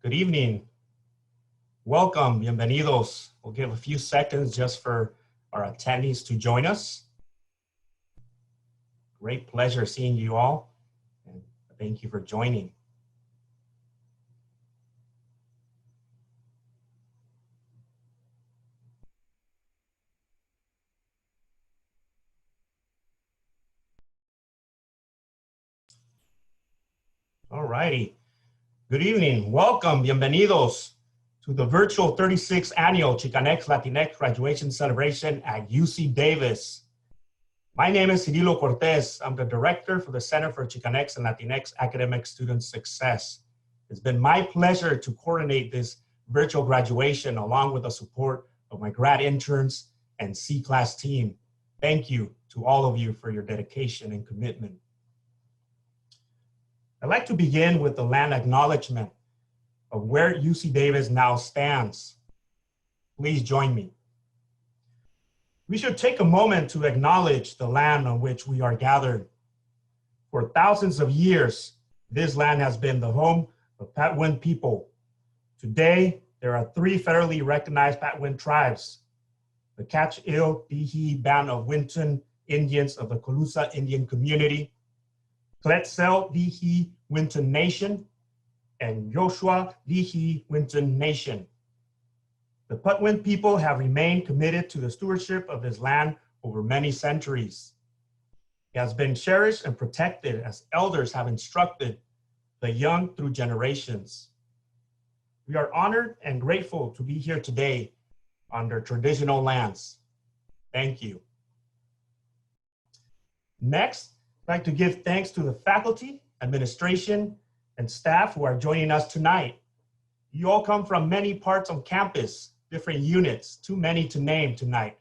Good evening. Welcome, bienvenidos. We'll give a few seconds just for our attendees to join us. Great pleasure seeing you all, and thank you for joining. All righty. Good evening. Welcome, bienvenidos to the virtual 36th annual Chicanx Latinx graduation celebration at UC Davis. My name is Cirilo Cortez. I'm the director for the Center for Chicanx and Latinx Academic Student Success. It's been my pleasure to coordinate this virtual graduation along with the support of my grad interns and C-class team. Thank you to all of you for your dedication and commitment. I'd like to begin with the land acknowledgement of where UC Davis now stands. Please join me. We should take a moment to acknowledge the land on which we are gathered. For thousands of years, this land has been the home of Patwin people. Today, there are 3 federally recognized Patwin tribes: the Catch-Il-Dihi Band of Winton Indians of the Colusa Indian Community, Quetzal-Dihi Winton Nation, and Yoshua-Dihi Winton Nation. The Patwin people have remained committed to the stewardship of this land over many centuries. It has been cherished and protected as elders have instructed the young through generations. We are honored and grateful to be here today on their traditional lands. Thank you. Next, I'd like to give thanks to the faculty, administration, and staff who are joining us tonight. You all come from many parts on campus, different units, too many to name tonight,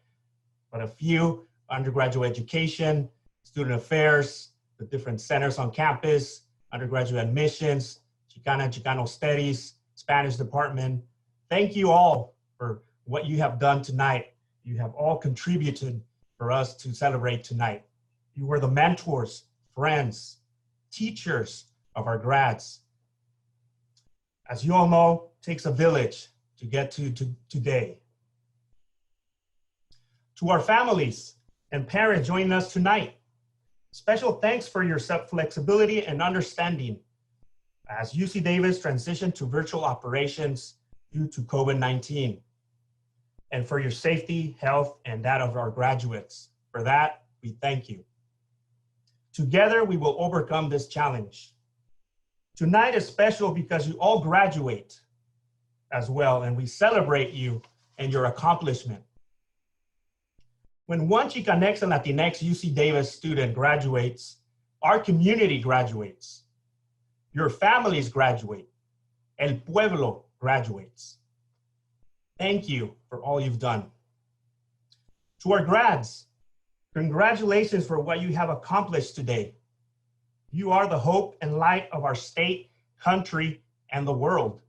but a few: undergraduate education, student affairs, the different centers on campus, undergraduate admissions, Chicana and Chicano studies, Spanish department. Thank you all for what you have done tonight. You have all contributed for us to celebrate tonight. You were the mentors, friends, teachers of our grads. As you all know, it takes a village to get to today. To our families and parents joining us tonight, special thanks for your flexibility and understanding as UC Davis transitioned to virtual operations due to COVID-19, and for your safety, health, and that of our graduates. For that, we thank you. Together, we will overcome this challenge. Tonight is special because you all graduate as well, and we celebrate you and your accomplishment. When one Chicanx and Latinx UC Davis student graduates, our community graduates, your families graduate, El Pueblo graduates. Thank you for all you've done. To our grads, congratulations for what you have accomplished today. You are the hope and light of our state, country, and the world.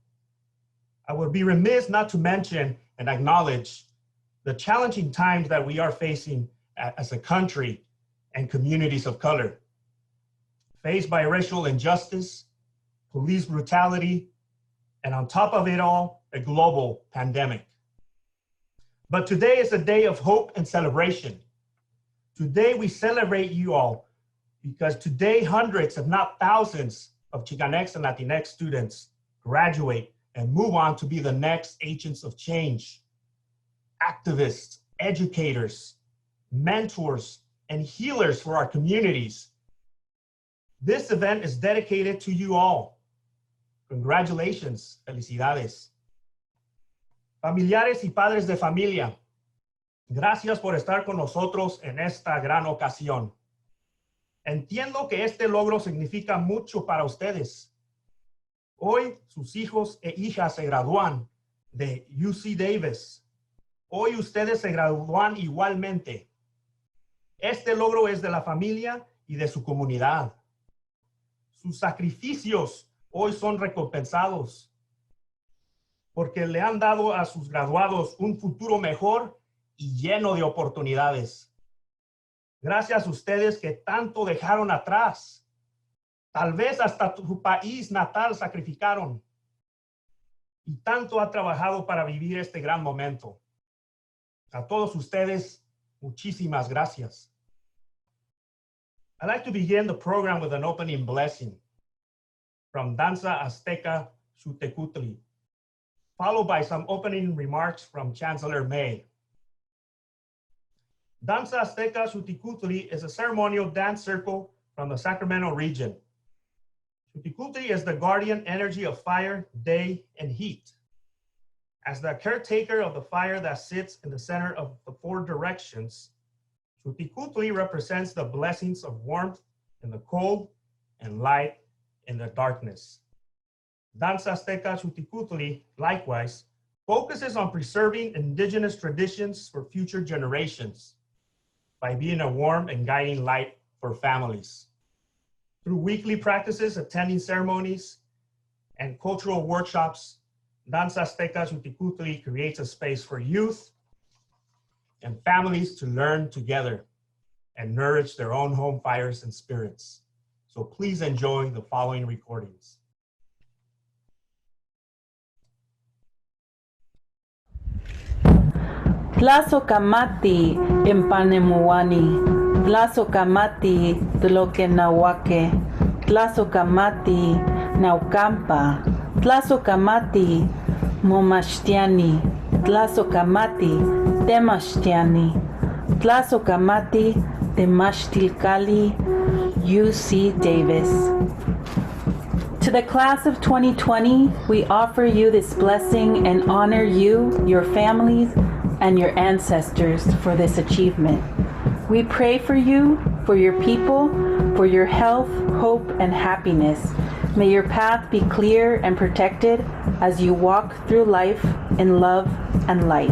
I would be remiss not to mention and acknowledge the challenging times that we are facing as a country and communities of color, faced by racial injustice, police brutality, and on top of it all, a global pandemic. But today is a day of hope and celebration. Today we celebrate you all because today hundreds, if not thousands, of Chicanx and Latinx students graduate and move on to be the next agents of change, activists, educators, mentors, and healers for our communities. This event is dedicated to you all. Congratulations, felicidades. Familiares y padres de familia, gracias por estar con nosotros en esta gran ocasión. Entiendo que este logro significa mucho para ustedes. Hoy sus hijos e hijas se gradúan de UC Davis. Hoy ustedes se gradúan igualmente. Este logro es de la familia y de su comunidad. Sus sacrificios hoy son recompensados porque le han dado a sus graduados un futuro mejor y lleno de oportunidades. Gracias a ustedes que tanto dejaron atrás. Tal vez hasta su país natal sacrificaron. y tanto ha trabajado para vivir este gran momento. A todos ustedes, muchísimas gracias. I'd like to begin the program with an opening blessing from Danza Azteca Xutecutli, followed by some opening remarks from Chancellor May. Danza Azteca Xutecutli is a ceremonial dance circle from the Sacramento region. Xutecutli is the guardian energy of fire, day, and heat. As the caretaker of the fire that sits in the center of the four directions, Xutecutli represents the blessings of warmth in the cold and light in the darkness. Danza Azteca Xutecutli, likewise, focuses on preserving indigenous traditions for future generations by being a warm and guiding light for families. Through weekly practices, attending ceremonies, and cultural workshops, Danza Azteca Xutecutli creates a space for youth and families to learn together and nourish their own home fires and spirits. So please enjoy the following recordings. Tlazokamati empanemuani, Tlazokamati tlokenawake, Tlazokamati naukampa, Tlazokamati momachtiani, Tlazokamati temachtiani, Tlazokamati temachtilkali, UC Davis. To the class of 2020, we offer you this blessing and honor you, your families, and your ancestors for this achievement. We pray for you, for your people, for your health, hope, and happiness. May your path be clear and protected as you walk through life in love and light.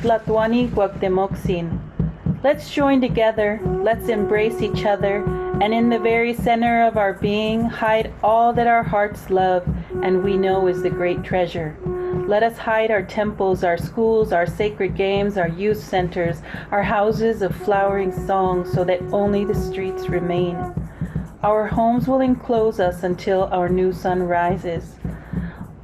Tlatuani Cuauhtemoc-Zin. Let's join together, let's embrace each other, and in the very center of our being, hide all that our hearts love and we know is the great treasure. Let us hide our temples, our schools, our sacred games, our youth centers, our houses of flowering song, so that only the streets remain. Our homes will enclose us until our new sun rises.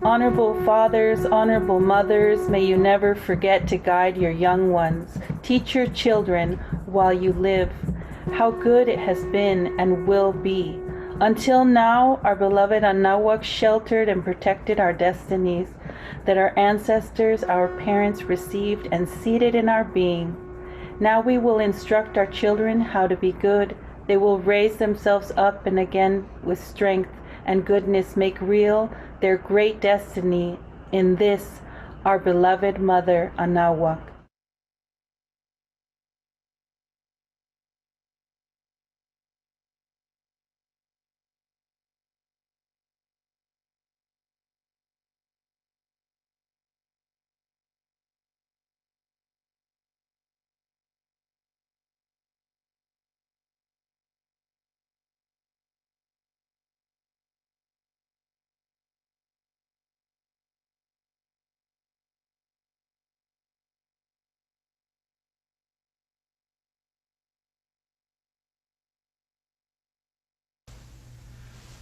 Honorable fathers, honorable mothers, may you never forget to guide your young ones. Teach your children while you live how good it has been and will be. Until now, our beloved Anahuac sheltered and protected our destinies that our ancestors, our parents received and seeded in our being. Now we will instruct our children how to be good. They will raise themselves up and again with strength and goodness make real their great destiny in this, our beloved Mother Anahuac.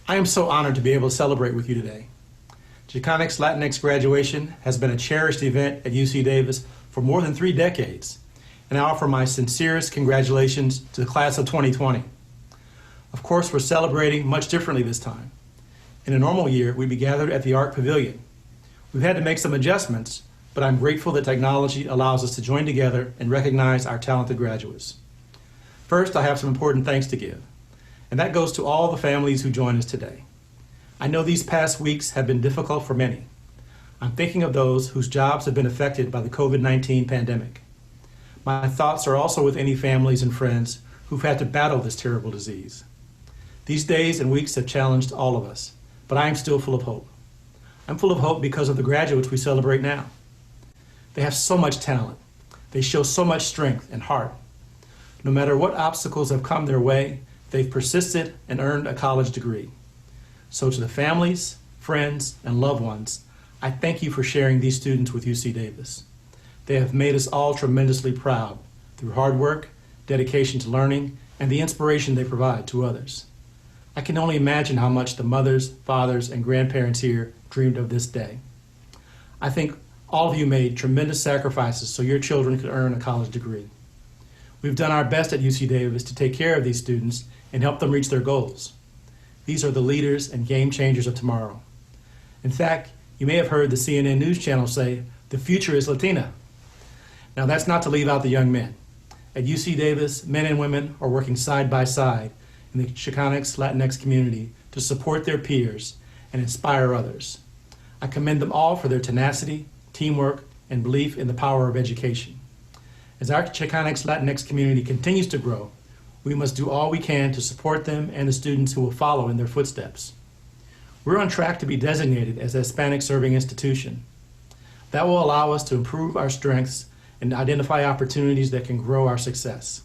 I am so honored to be able to celebrate with you today. Chicanx Latinx graduation has been a cherished event at UC Davis for more than 3 decades, and I offer my sincerest congratulations to the class of 2020. Of course, we're celebrating much differently this time. In a normal year, we'd be gathered at the Art Pavilion. We've had to make some adjustments, but I'm grateful that technology allows us to join together and recognize our talented graduates. First, I have some important thanks to give, and that goes to all the families who join us today. I know these past weeks have been difficult for many. I'm thinking of those whose jobs have been affected by the COVID-19 pandemic. My thoughts are also with any families and friends who've had to battle this terrible disease. These days and weeks have challenged all of us, but I am still full of hope. I'm full of hope because of the graduates we celebrate now. They have so much talent. They show so much strength and heart. No matter what obstacles have come their way, they've persisted and earned a college degree. So to the families, friends, and loved ones, I thank you for sharing these students with UC Davis. They have made us all tremendously proud through hard work, dedication to learning, and the inspiration they provide to others. I can only imagine how much the mothers, fathers, and grandparents here dreamed of this day. I think all of you made tremendous sacrifices so your children could earn a college degree. We've done our best at UC Davis to take care of these students and help them reach their goals. These are the leaders and game changers of tomorrow. In fact, you may have heard the CNN News Channel say, "The future is Latina." Now that's not to leave out the young men. At UC Davis, men and women are working side by side in the Chicanx Latinx community to support their peers and inspire others. I commend them all for their tenacity, teamwork, and belief in the power of education. As our Chicanx Latinx community continues to grow, we must do all we can to support them and the students who will follow in their footsteps. We're on track to be designated as a Hispanic serving institution. That will allow us to improve our strengths and identify opportunities that can grow our success.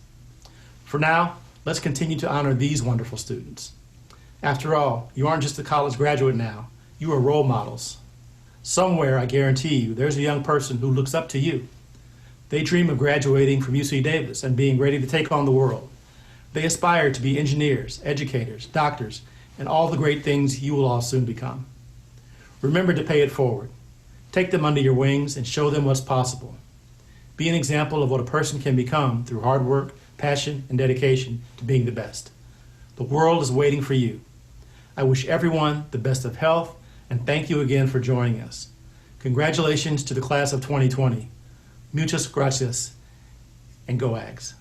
For now, let's continue to honor these wonderful students. After all, you aren't just a college graduate now, you are role models. Somewhere, I guarantee you, there's a young person who looks up to you. They dream of graduating from UC Davis and being ready to take on the world. They aspire to be engineers, educators, doctors, and all the great things you will all soon become. Remember to pay it forward. Take them under your wings and show them what's possible. Be an example of what a person can become through hard work, passion, and dedication to being the best. The world is waiting for you. I wish everyone the best of health, and thank you again for joining us. Congratulations to the class of 2020. Muchas gracias, and go Ags.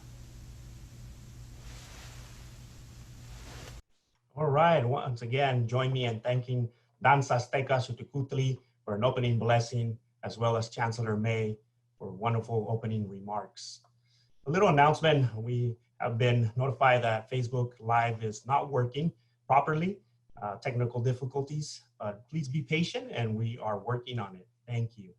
All right, once again, join me in thanking Danza Azteca Sutucutli for an opening blessing, as well as Chancellor May for wonderful opening remarks. A little announcement, we have been notified that Facebook Live is not working properly, technical difficulties, but please be patient and we are working on it. Thank you.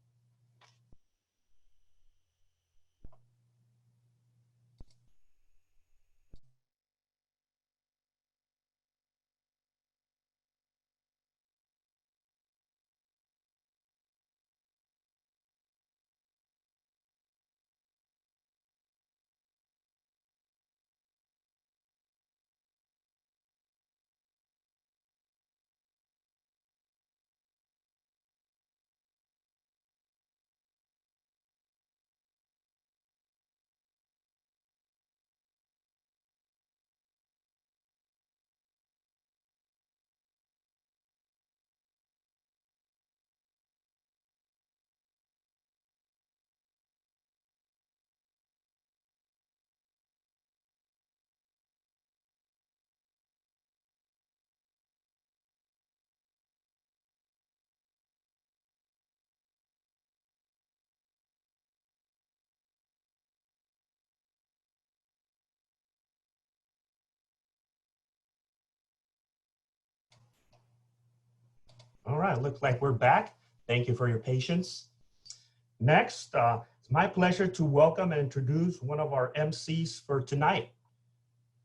All right, looks like we're back. Thank you for your patience. Next, it's my pleasure to welcome and introduce one of our MCs for tonight,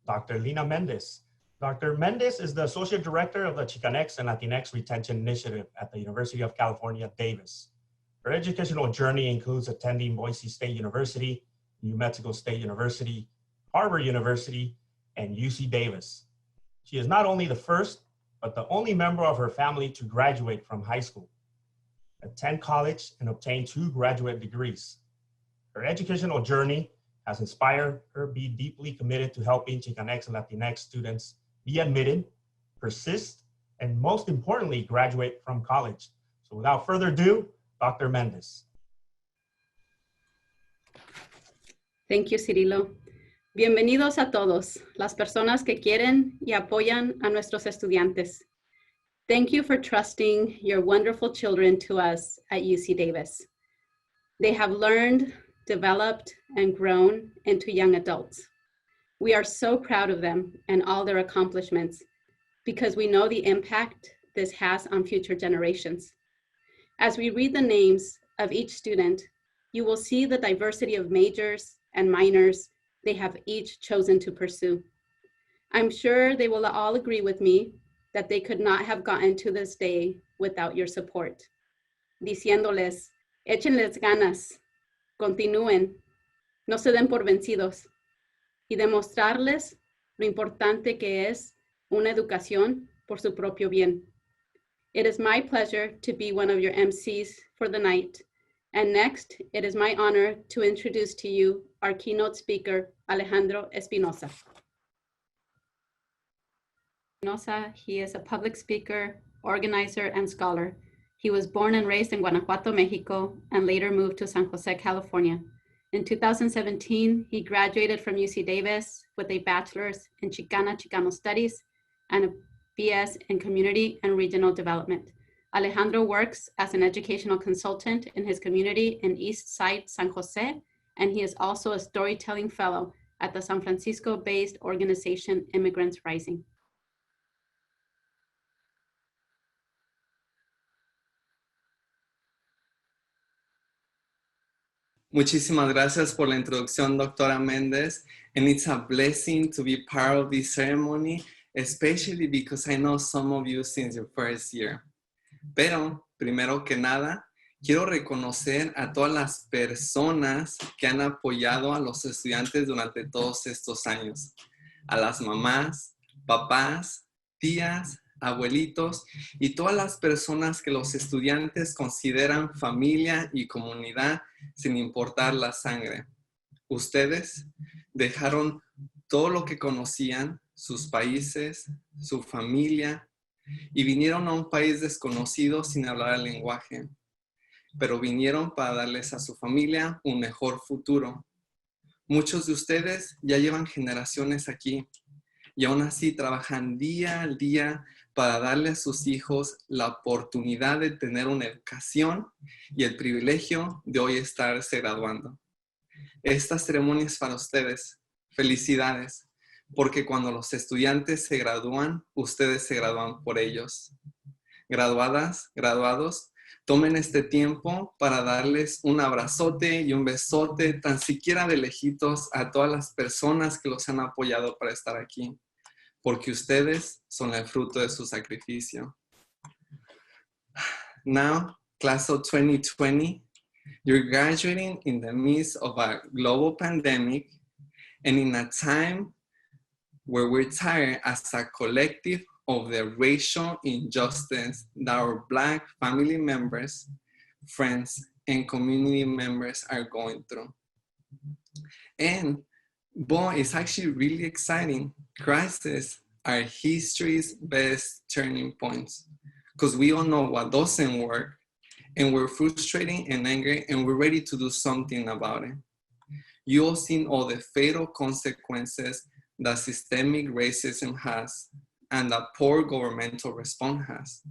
Dr. Lina Mendez. Dr. Mendez is the Associate Director of the Chicanx and Latinx Retention Initiative at the University of California, Davis. Her educational journey includes attending Boise State University, New Mexico State University, Harvard University, and UC Davis. She is not only the first, but the only member of her family to graduate from high school, attend college, and obtain 2 graduate degrees. Her educational journey has inspired her to be deeply committed to helping Chicanx and Latinx students be admitted, persist, and most importantly, graduate from college. So without further ado, Dr. Mendez. Thank you, Cirilo. Bienvenidos a todos, las personas que quieren y apoyan a nuestros estudiantes. Thank you for trusting your wonderful children to us at UC Davis. They have learned, developed, and grown into young adults. We are so proud of them and all their accomplishments because we know the impact this has on future generations. As we read the names of each student, you will see the diversity of majors and minors they have each chosen to pursue. I'm sure they will all agree with me that they could not have gotten to this day without your support. Diciéndoles, échenles ganas, continúen, no se den por vencidos, y demostrarles lo importante que es una educación por su propio bien. It is my pleasure to be one of your MCs for the night. And next, it is my honor to introduce to you our keynote speaker, Alejandro Espinosa. Espinosa, he is a public speaker, organizer, and scholar. He was born and raised in Guanajuato, Mexico, and later moved to San Jose, California. In 2017, he graduated from UC Davis with a bachelor's in Chicano Studies and a BS in Community and Regional Development. Alejandro works as an educational consultant in his community in East Side, San Jose, and he is also a storytelling fellow at the San Francisco-based organization Immigrants Rising. Muchísimas gracias por la introducción, doctora Mendez. And it's a blessing to be part of this ceremony, especially because I know some of you since your first year. Pero, primero que nada, quiero reconocer a todas las personas que han apoyado a los estudiantes durante todos estos años. A las mamás, papás, tías, abuelitos y todas las personas que los estudiantes consideran familia y comunidad sin importar la sangre. Ustedes dejaron todo lo que conocían, sus países, su familia, y vinieron a un país desconocido sin hablar el lenguaje. Pero vinieron para darles a su familia un mejor futuro. Muchos de ustedes ya llevan generaciones aquí y aún así trabajan día al día para darle a sus hijos la oportunidad de tener una educación y el privilegio de hoy estarse graduando. Esta ceremonia es para ustedes. Felicidades, porque cuando los estudiantes se gradúan, ustedes se gradúan por ellos. Graduadas, graduados, tomen este tiempo para darles un abrazote y un besote, tan siquiera de lejitos, a todas las personas que los han apoyado para estar aquí, porque ustedes son el fruto de su sacrificio. Now, class of 2020, you're graduating in the midst of a global pandemic and in a time where we're tired as a collective of the racial injustice that our Black family members, friends, and community members are going through. And boy, it's actually really exciting. Crises are history's best turning points because we all know what doesn't work and we're frustrated and angry and we're ready to do something about it. You all seen all the fatal consequences that systemic racism has and that poor governmental response has.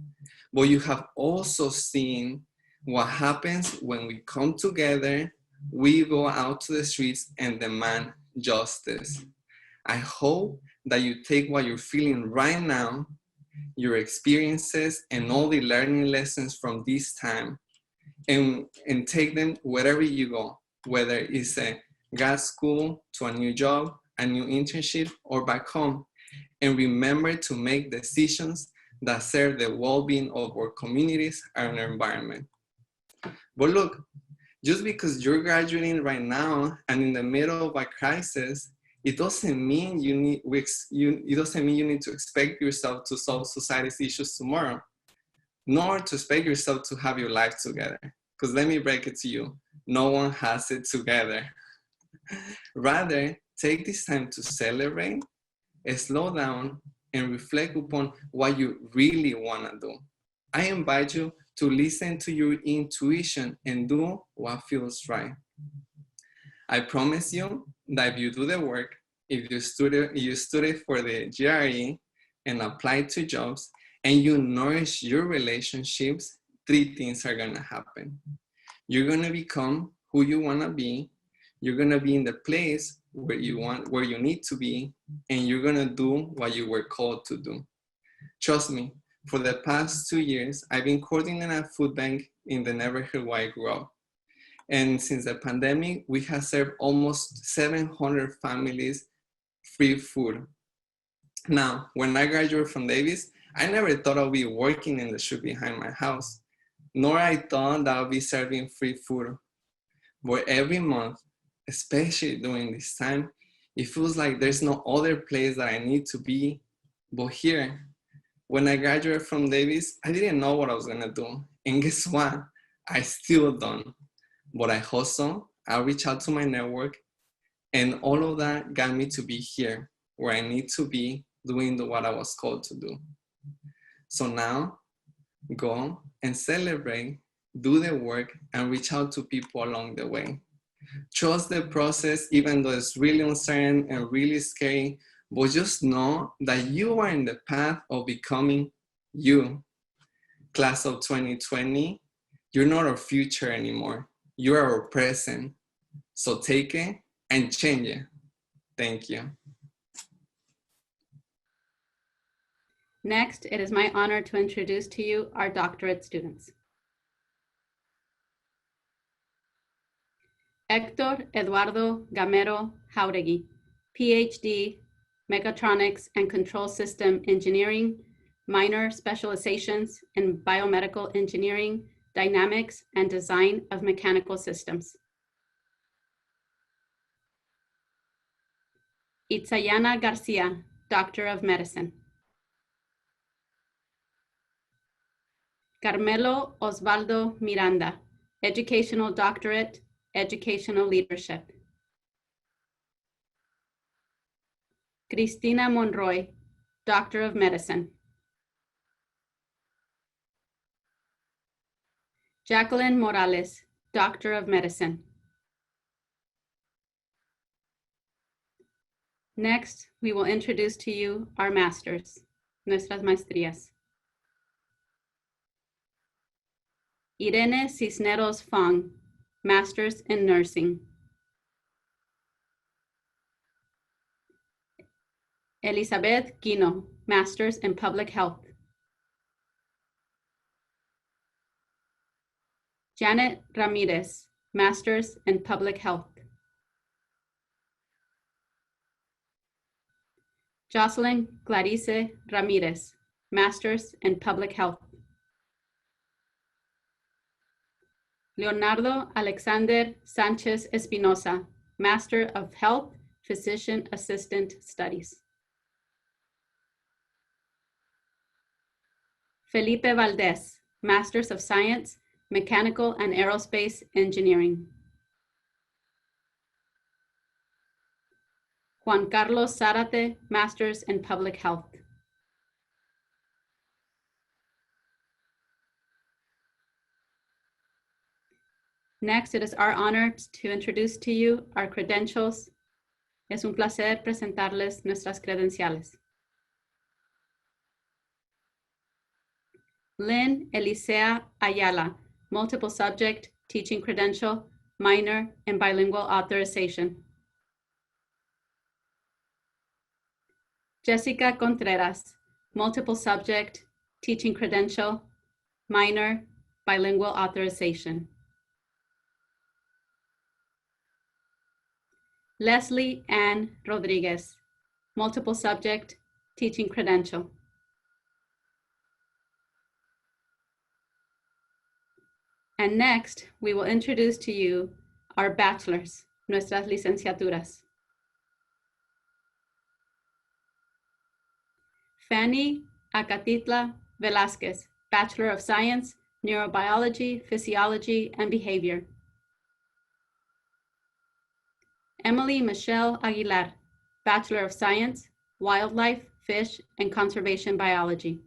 But you have also seen what happens when we come together, we go out to the streets and demand justice. I hope that you take what you're feeling right now your experiences, and all the learning lessons from this time, and take them wherever you go, whether it's a grad school, to a new job, a new internship, or back home. And remember to make decisions that serve the well-being of our communities and our environment. But look, just because you're graduating right now and in the middle of a crisis, it doesn't mean you need to expect yourself to solve society's issues tomorrow, nor to expect yourself to have your life together. Because let me break it to you, no one has it together. Rather, take this time to celebrate, slow down, and reflect upon what you really want to do. I invite you to listen to your intuition and do what feels right. I promise you that if you do the work, if you study for the GRE and apply to jobs, and you nourish your relationships, 3 things are gonna happen. You're gonna become who you wanna be, you're gonna be in the place where you need to be, and you're gonna do what you were called to do. Trust me, for the past 2 years, I've been coordinating a food bank in the neighborhood where I grew up. And since the pandemic, we have served almost 700 families free food. Now, when I graduated from Davis, I never thought I'd be working in the street behind my house, nor I thought that I'd be serving free food. But every month, especially during this time, it feels like there's no other place that I need to be but here. When I graduated from Davis, I didn't know what I was gonna do. And guess what? I still don't. But I hustle, I reach out to my network, and all of that got me to be here, where I need to be doing what I was called to do. So now, go and celebrate, do the work, and reach out to people along the way. Trust the process, even though it's really uncertain and really scary, but just know that you are in the path of becoming you. Class of 2020, you're not our future anymore. You are our present. So take it and change it. Thank you. Next, it is my honor to introduce to you our doctorate students. Héctor Eduardo Gamero Jauregui, PhD, Mechatronics and Control System Engineering, minor specializations in Biomedical Engineering, Dynamics, and Design of Mechanical Systems. Itzayana Garcia, Doctor of Medicine. Carmelo Osvaldo Miranda, Educational Doctorate, Educational Leadership. Cristina Monroy, Doctor of Medicine. Jacqueline Morales, Doctor of Medicine. Next, we will introduce to you our masters, nuestras maestrías. Irene Cisneros Fong, Masters in Nursing. Elizabeth Guino, Masters in Public Health. Janet Ramirez, Masters in Public Health. Jocelyn Clarice Ramirez, Masters in Public Health. Leonardo Alexander Sanchez Espinosa, Master of Health, Physician Assistant Studies. Felipe Valdez, Masters of Science, Mechanical and Aerospace Engineering. Juan Carlos Zárate, Masters in Public Health. Next, it is our honor to introduce to you our credentials. Es un placer presentarles nuestras credenciales. Lynn Elisea Ayala, Multiple Subject Teaching Credential, Minor in Bilingual Authorization. Jessica Contreras, multiple subject, teaching credential, minor, bilingual authorization. Leslie Ann Rodriguez, multiple subject, teaching credential. And next, we will introduce to you our bachelors, nuestras licenciaturas. Fanny Acatitla Velázquez, Bachelor of Science, Neurobiology, Physiology, and Behavior. Emily Michelle Aguilar, Bachelor of Science, Wildlife, Fish, and Conservation Biology.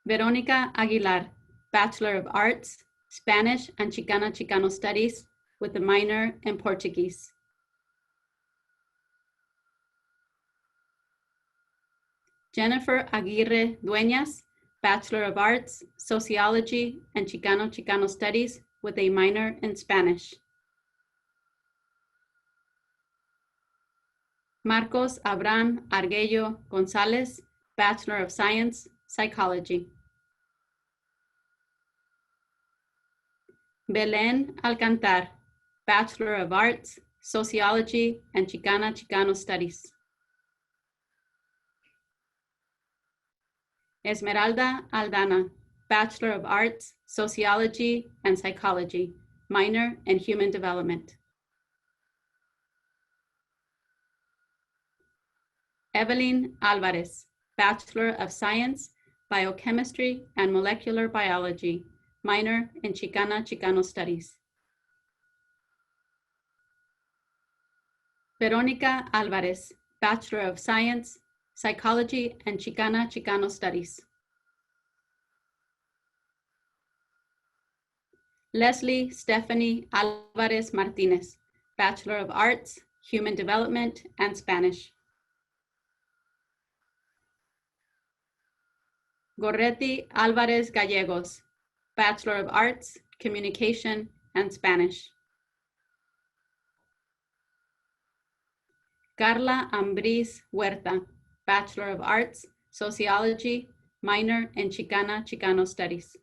Veronica Aguilar, Bachelor of Arts, Spanish and Chicano Studies with a minor in Portuguese. Jennifer Aguirre Dueñas, Bachelor of Arts, Sociology and Chicano Studies with a minor in Spanish. Marcos Abraham Arguello Gonzalez, Bachelor of Science, Psychology. Belén Alcantar, Bachelor of Arts, Sociology and Chicano Studies. Esmeralda Aldana, Bachelor of Arts, Sociology and Psychology, minor in Human Development. Evelyn Alvarez, Bachelor of Science, Biochemistry and Molecular Biology, minor in Chicano Studies. Veronica Alvarez, Bachelor of Science, Psychology and Chicano Studies. Leslie Stephanie Alvarez Martinez, Bachelor of Arts, Human Development and Spanish. Gorreti Alvarez Gallegos, Bachelor of Arts, Communication and Spanish. Carla Ambriz Huerta, Bachelor of Arts, Sociology, minor in Chicano Studies.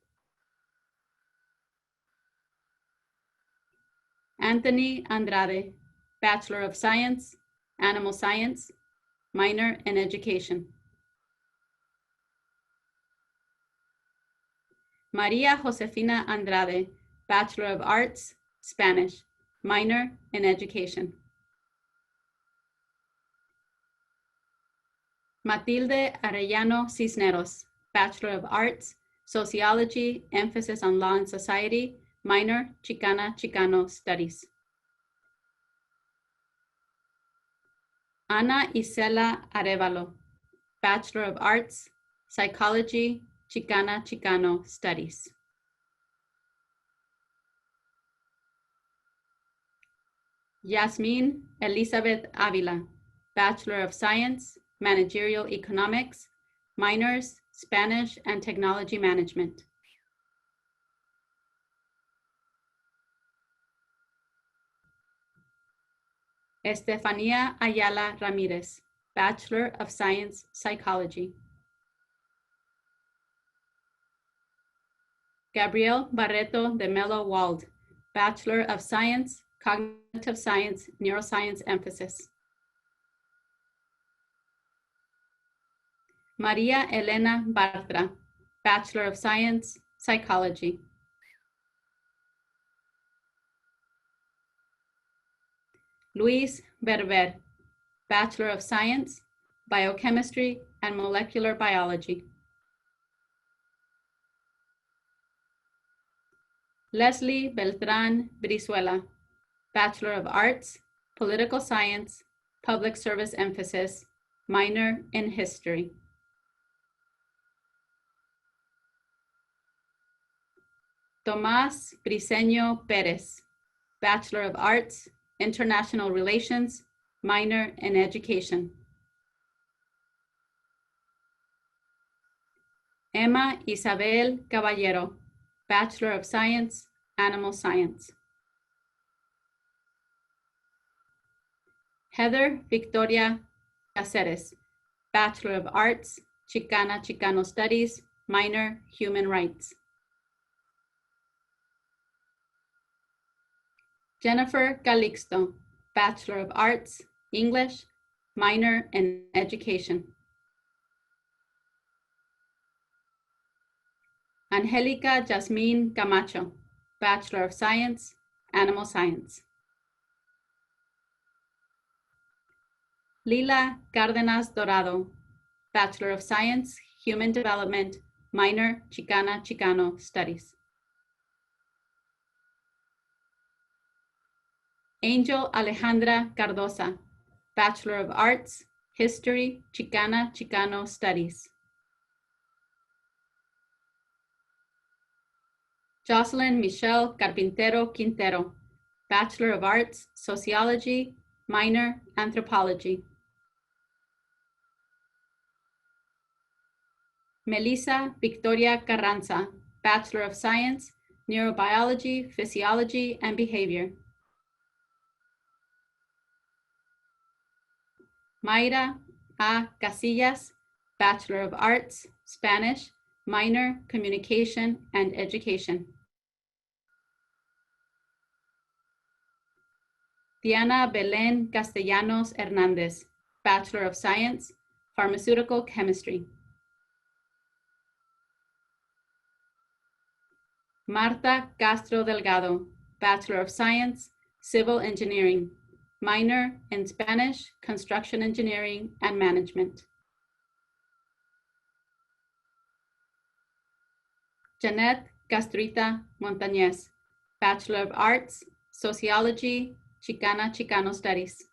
Anthony Andrade, Bachelor of Science, Animal Science, minor in Education. Maria Josefina Andrade, Bachelor of Arts, Spanish, minor in Education. Matilde Arellano Cisneros, Bachelor of Arts, Sociology, emphasis on Law and Society, minor Chicano Studies. Ana Isela Arevalo, Bachelor of Arts, Psychology, Chicano Studies. Yasmin Elizabeth Avila, Bachelor of Science, Managerial Economics, minors, Spanish and Technology Management. Estefania Ayala Ramirez, Bachelor of Science, Psychology. Gabriel Barreto de Mello Wald, Bachelor of Science, Cognitive Science, Neuroscience emphasis. Maria Elena Bartra, Bachelor of Science, Psychology. Luis Berber, Bachelor of Science, Biochemistry and Molecular Biology. Leslie Beltran Brizuela, Bachelor of Arts, Political Science, Public Service emphasis, minor in History. Tomás Briceño Pérez, Bachelor of Arts, International Relations, minor in Education. Emma Isabel Caballero, Bachelor of Science, Animal Science. Heather Victoria Cáceres, Bachelor of Arts, Chicana Chicano Studies, minor, Human Rights. Jennifer Calixto, Bachelor of Arts, English, minor in Education. Angelica Jasmine Camacho, Bachelor of Science, Animal Science. Lila Cárdenas Dorado, Bachelor of Science, Human Development, minor, Chicana Chicano Studies. Angel Alejandra Cardosa, Bachelor of Arts, History, Chicana Chicano Studies. Jocelyn Michelle Carpintero Quintero, Bachelor of Arts, Sociology, minor, Anthropology. Melissa Victoria Carranza, Bachelor of Science, Neurobiology, Physiology, and Behavior. Mayra A. Casillas, Bachelor of Arts, Spanish, minor, Communication and Education. Diana Belén Castellanos Hernández, Bachelor of Science, Pharmaceutical Chemistry. Marta Castro Delgado, Bachelor of Science, Civil Engineering, minor in Spanish, Construction Engineering and Management. Janet Castrita Montañez, Bachelor of Arts, Sociology, Chicana Chicano Studies.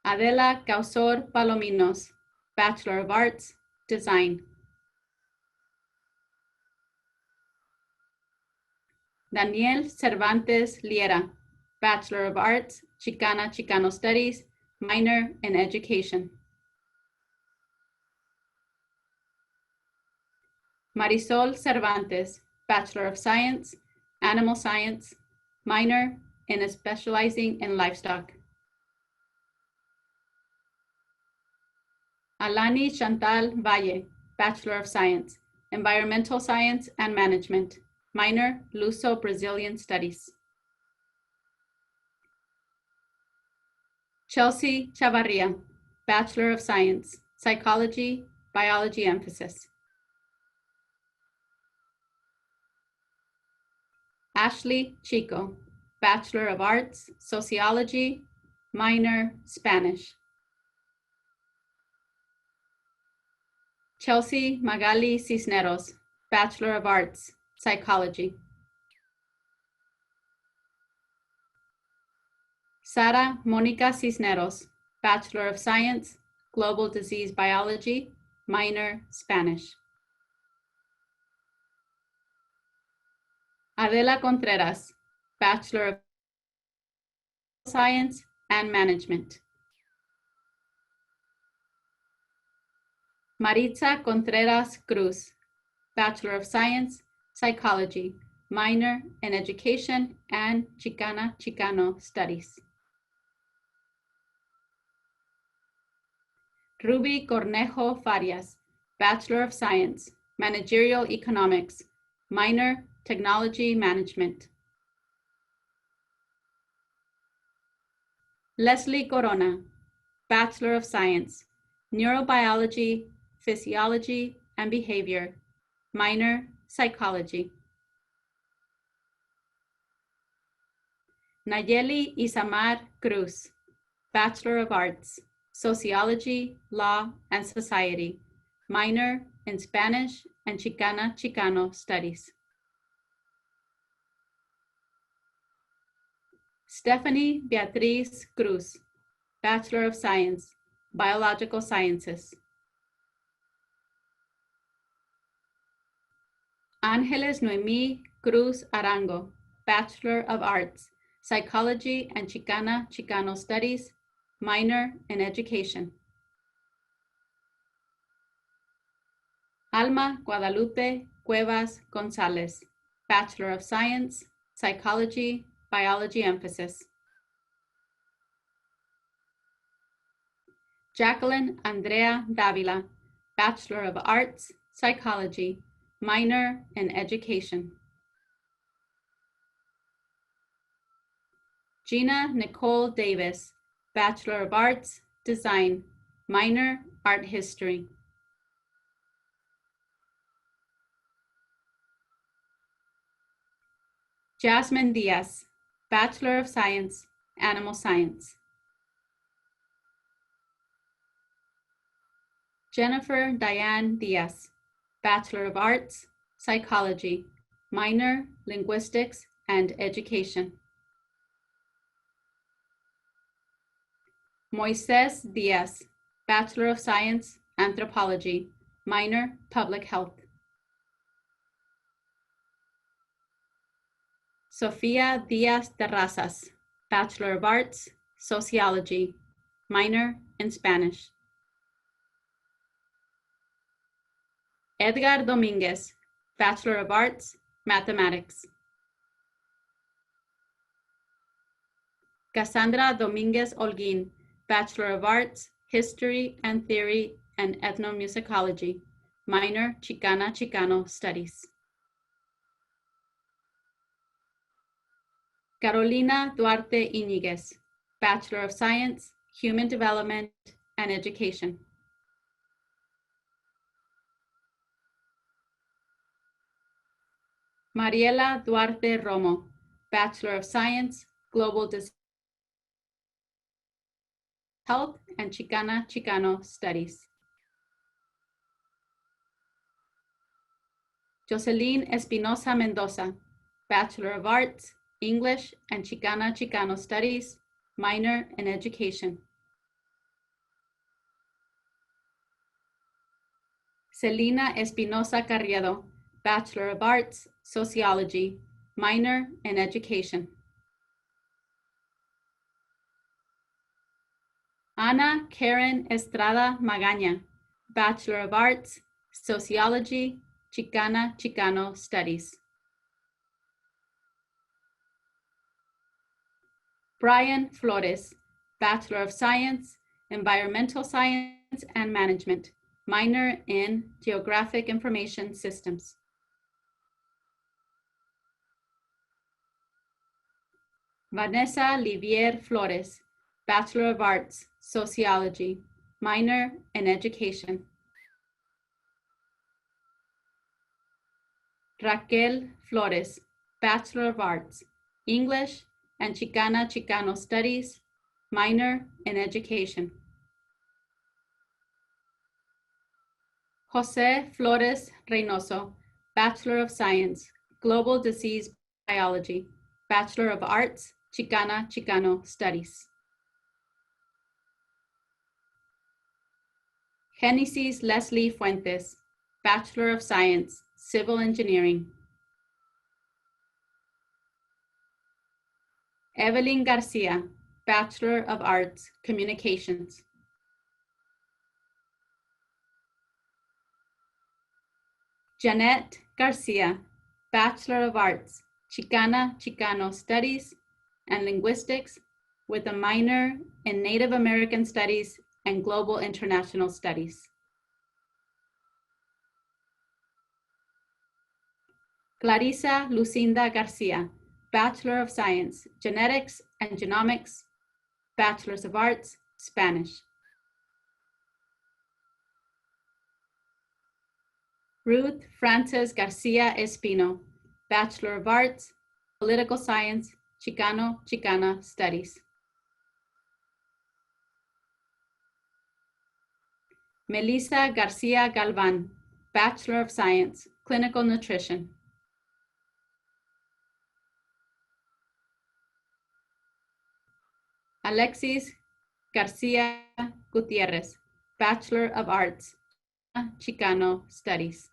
Adela Causor Palominos, Bachelor of Arts, Design. Daniel Cervantes Liera, Bachelor of Arts, Chicana Chicano Studies, minor in Education. Marisol Cervantes, Bachelor of Science, Animal Science, minor in specializing in livestock. Alani Chantal Valle, Bachelor of Science, Environmental Science and Management, minor, Luso-Brazilian Studies. Chelsea Chavarria, Bachelor of Science, Psychology, Biology emphasis. Ashley Chico, Bachelor of Arts, Sociology, minor, Spanish. Chelsea Magali Cisneros, Bachelor of Arts, Psychology. Sara Monica Cisneros, Bachelor of Science, Global Disease Biology, minor, Spanish. Adela Contreras, Bachelor of Science and Management. Maritza Contreras Cruz, Bachelor of Science, Psychology, minor in Education and Chicana Chicano Studies. Ruby Cornejo Farias, Bachelor of Science, Managerial Economics, minor, Technology Management. Leslie Corona, Bachelor of Science, Neurobiology, Physiology, and Behavior, minor, Psychology. Nayeli Isamar Cruz, Bachelor of Arts, Sociology, Law, and Society, minor in Spanish and Chicana Chicano Studies. Stephanie Beatriz Cruz, Bachelor of Science, Biological Sciences. Ángeles Noemí Cruz Arango, Bachelor of Arts, Psychology and Chicana Chicano Studies, minor in Education. Alma Guadalupe Cuevas González, Bachelor of Science, Psychology, Biology emphasis. Jacqueline Andrea Davila, Bachelor of Arts, Psychology, minor in Education. Gina Nicole Davis, Bachelor of Arts, Design, minor Art History. Jasmine Diaz, Bachelor of Science, Animal Science. Jennifer Diane Diaz, Bachelor of Arts, Psychology, minor Linguistics and Education. Moises Diaz, Bachelor of Science, Anthropology, minor Public Health. Sofia Diaz Terrazas, Bachelor of Arts, Sociology, minor in Spanish. Edgar Dominguez, Bachelor of Arts, Mathematics. Cassandra Dominguez Holguin, Bachelor of Arts, History and Theory and Ethnomusicology, minor Chicana Chicano Studies. Carolina Duarte Iñiguez, Bachelor of Science, Human Development and Education. Mariela Duarte Romo, Bachelor of Science, Global Disease Health and Chicana Chicano Studies. Jocelyn Espinosa Mendoza, Bachelor of Arts, English and Chicana Chicano Studies, minor in Education. Celina Espinosa Carriedo, Bachelor of Arts, Sociology, minor in Education. Ana Karen Estrada Magaña, Bachelor of Arts, Sociology, Chicana Chicano Studies. Brian Flores, Bachelor of Science, Environmental Science and Management, minor in Geographic Information Systems. Vanessa Livier Flores, Bachelor of Arts, Sociology, minor in Education. Raquel Flores, Bachelor of Arts, English and Chicana Chicano Studies, minor in Education. Jose Flores Reynoso, Bachelor of Science, Global Disease Biology, Bachelor of Arts, Chicana Chicano Studies. Genesis Leslie Fuentes, Bachelor of Science, Civil Engineering. Evelyn Garcia, Bachelor of Arts, Communications. Janet Garcia, Bachelor of Arts, Chicana Chicano Studies and Linguistics with a minor in Native American Studies and Global International Studies. Clarisa Lucinda Garcia, Bachelor of Science, Genetics and Genomics, Bachelors of Arts, Spanish. Ruth Frances Garcia Espino, Bachelor of Arts, Political Science, Chicano Chicana Studies. Melissa Garcia Galvan, Bachelor of Science, Clinical Nutrition. Alexis Garcia Gutierrez, Bachelor of Arts, Chicano Studies.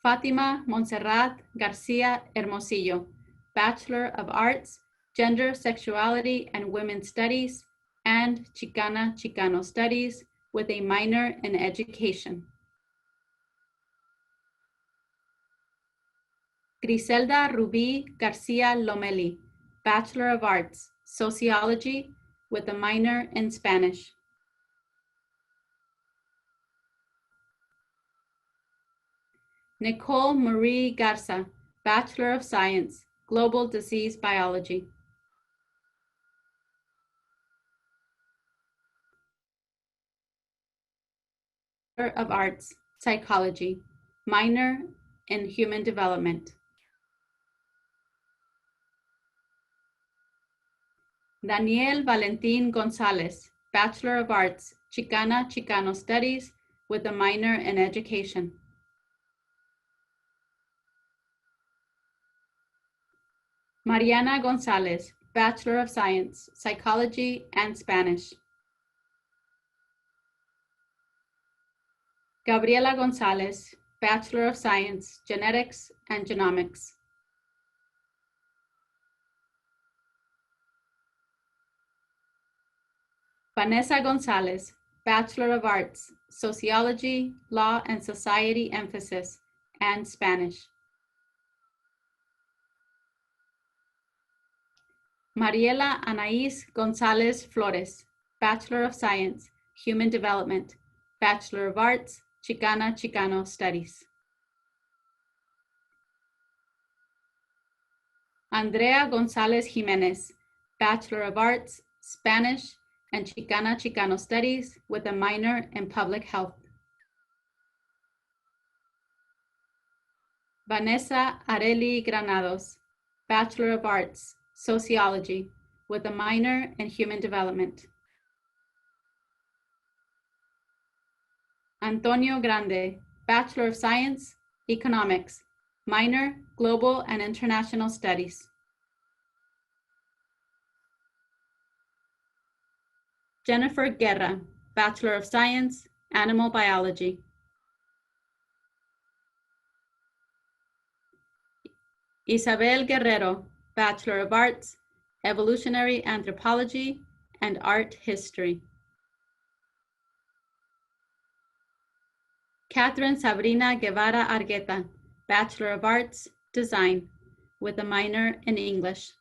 Fatima Montserrat Garcia Hermosillo, Bachelor of Arts, Gender, Sexuality, and Women's Studies, and Chicana Chicano Studies with a minor in Education. Griselda Rubí Garcia Lomeli, Bachelor of Arts, Sociology, with a minor in Spanish. Nicole Marie Garza, Bachelor of Science, Global Disease Biology. Bachelor of Arts, Psychology, minor in Human Development. Daniel Valentin Gonzalez, Bachelor of Arts, Chicano Studies, with a minor in Education. Mariana Gonzalez, Bachelor of Science, Psychology and Spanish. Gabriela Gonzalez, Bachelor of Science, Genetics and Genomics. Vanessa Gonzalez, Bachelor of Arts, Sociology, Law and Society emphasis, and Spanish. Mariela Anaís Gonzalez Flores, Bachelor of Science, Human Development, Bachelor of Arts, Chicano Studies. Andrea Gonzalez Jimenez, Bachelor of Arts, Spanish and Chicano Studies, with a minor in Public Health. Vanessa Areli Granados, Bachelor of Arts, Sociology, with a minor in Human Development. Antonio Grande, Bachelor of Science, Economics, minor, Global and International Studies. Jennifer Guerra, Bachelor of Science, Animal Biology. Isabel Guerrero, Bachelor of Arts, Evolutionary Anthropology and Art History. Catherine Sabrina Guevara Argueta, Bachelor of Arts, Design, with a minor in English.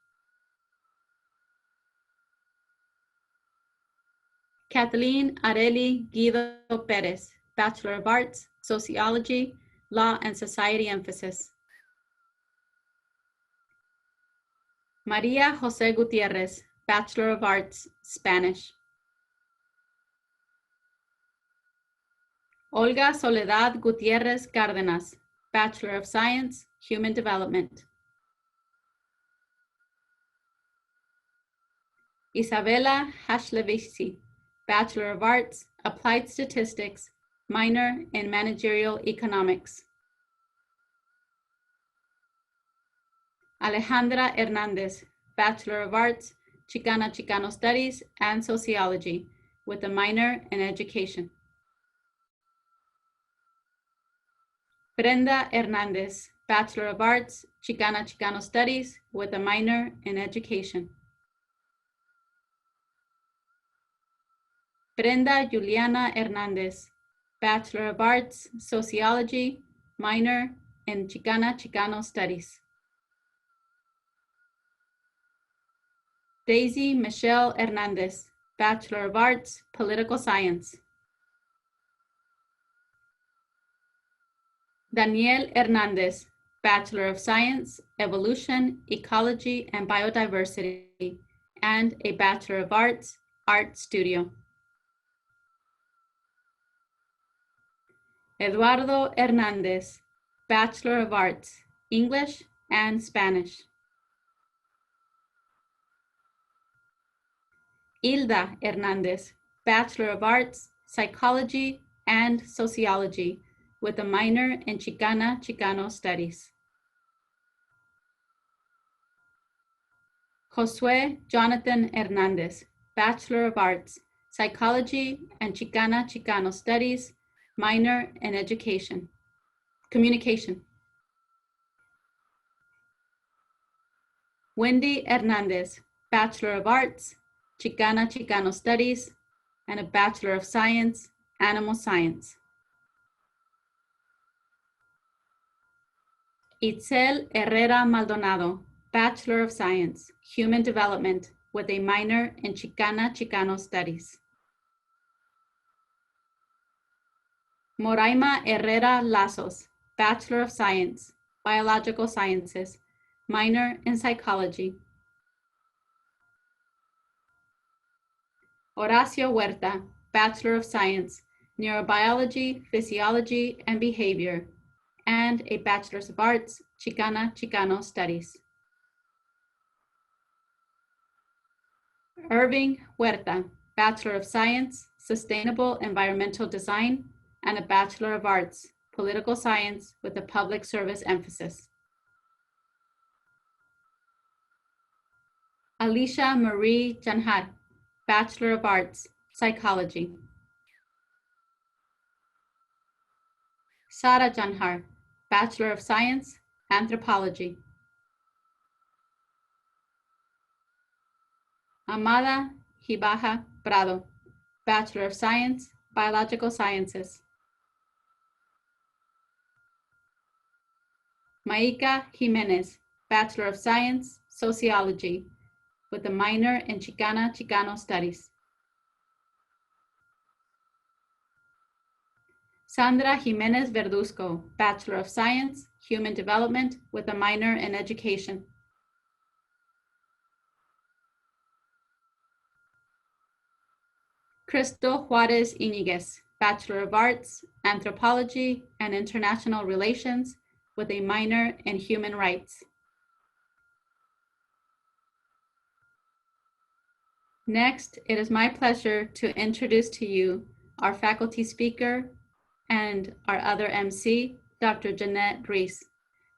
Kathleen Areli Guido Perez, Bachelor of Arts, Sociology, Law and Society emphasis. Maria Jose Gutierrez, Bachelor of Arts, Spanish. Olga Soledad Gutierrez Cárdenas, Bachelor of Science, Human Development. Isabella Hashlevisi, Bachelor of Arts, Applied Statistics, minor in Managerial Economics. Alejandra Hernandez, Bachelor of Arts, Chicano Studies and Sociology, with a minor in Education. Brenda Hernandez, Bachelor of Arts, Chicano Studies, with a minor in Education. Brenda Juliana Hernandez, Bachelor of Arts, Sociology, minor in Chicano Studies. Daisy Michelle Hernandez, Bachelor of Arts, Political Science. Daniel Hernandez, Bachelor of Science, Evolution, Ecology, and Biodiversity, and a Bachelor of Arts, Art Studio. Eduardo Hernandez, Bachelor of Arts, English and Spanish. Hilda Hernandez, Bachelor of Arts, Psychology and Sociology, with a minor in Chicano Studies. Josue Jonathan Hernandez, Bachelor of Arts, Psychology and Chicano Studies, minor in Communication. Wendy Hernandez, Bachelor of Arts, Chicano Studies, and a Bachelor of Science, Animal Science. Itzel Herrera Maldonado, Bachelor of Science, Human Development, with a minor in Chicana-Chicano Studies. Moraima Herrera Lazos, Bachelor of Science, Biological Sciences, minor in Psychology. Horacio Huerta, Bachelor of Science, Neurobiology, Physiology, and Behavior, and a Bachelor's of Arts, Chicana-Chicano Studies. Irving Huerta, Bachelor of Science, Sustainable Environmental Design, and a Bachelor of Arts, Political Science with a Public Service emphasis. Alicia Marie Janhar, Bachelor of Arts, Psychology. Sara Janhar, Bachelor of Science, Anthropology. Amada Hibaja Prado, Bachelor of Science, Biological Sciences. Maika Jimenez, Bachelor of Science, Sociology, with a minor in Chicana-Chicano Studies. Sandra Jimenez Verduzco, Bachelor of Science, Human Development, with a minor in Education. Crystal Juarez Iñiguez, Bachelor of Arts, Anthropology, and International Relations, with a minor in Human Rights. Next, it is my pleasure to introduce to you our faculty speaker and our other MC, Dr. Jeanette Reese.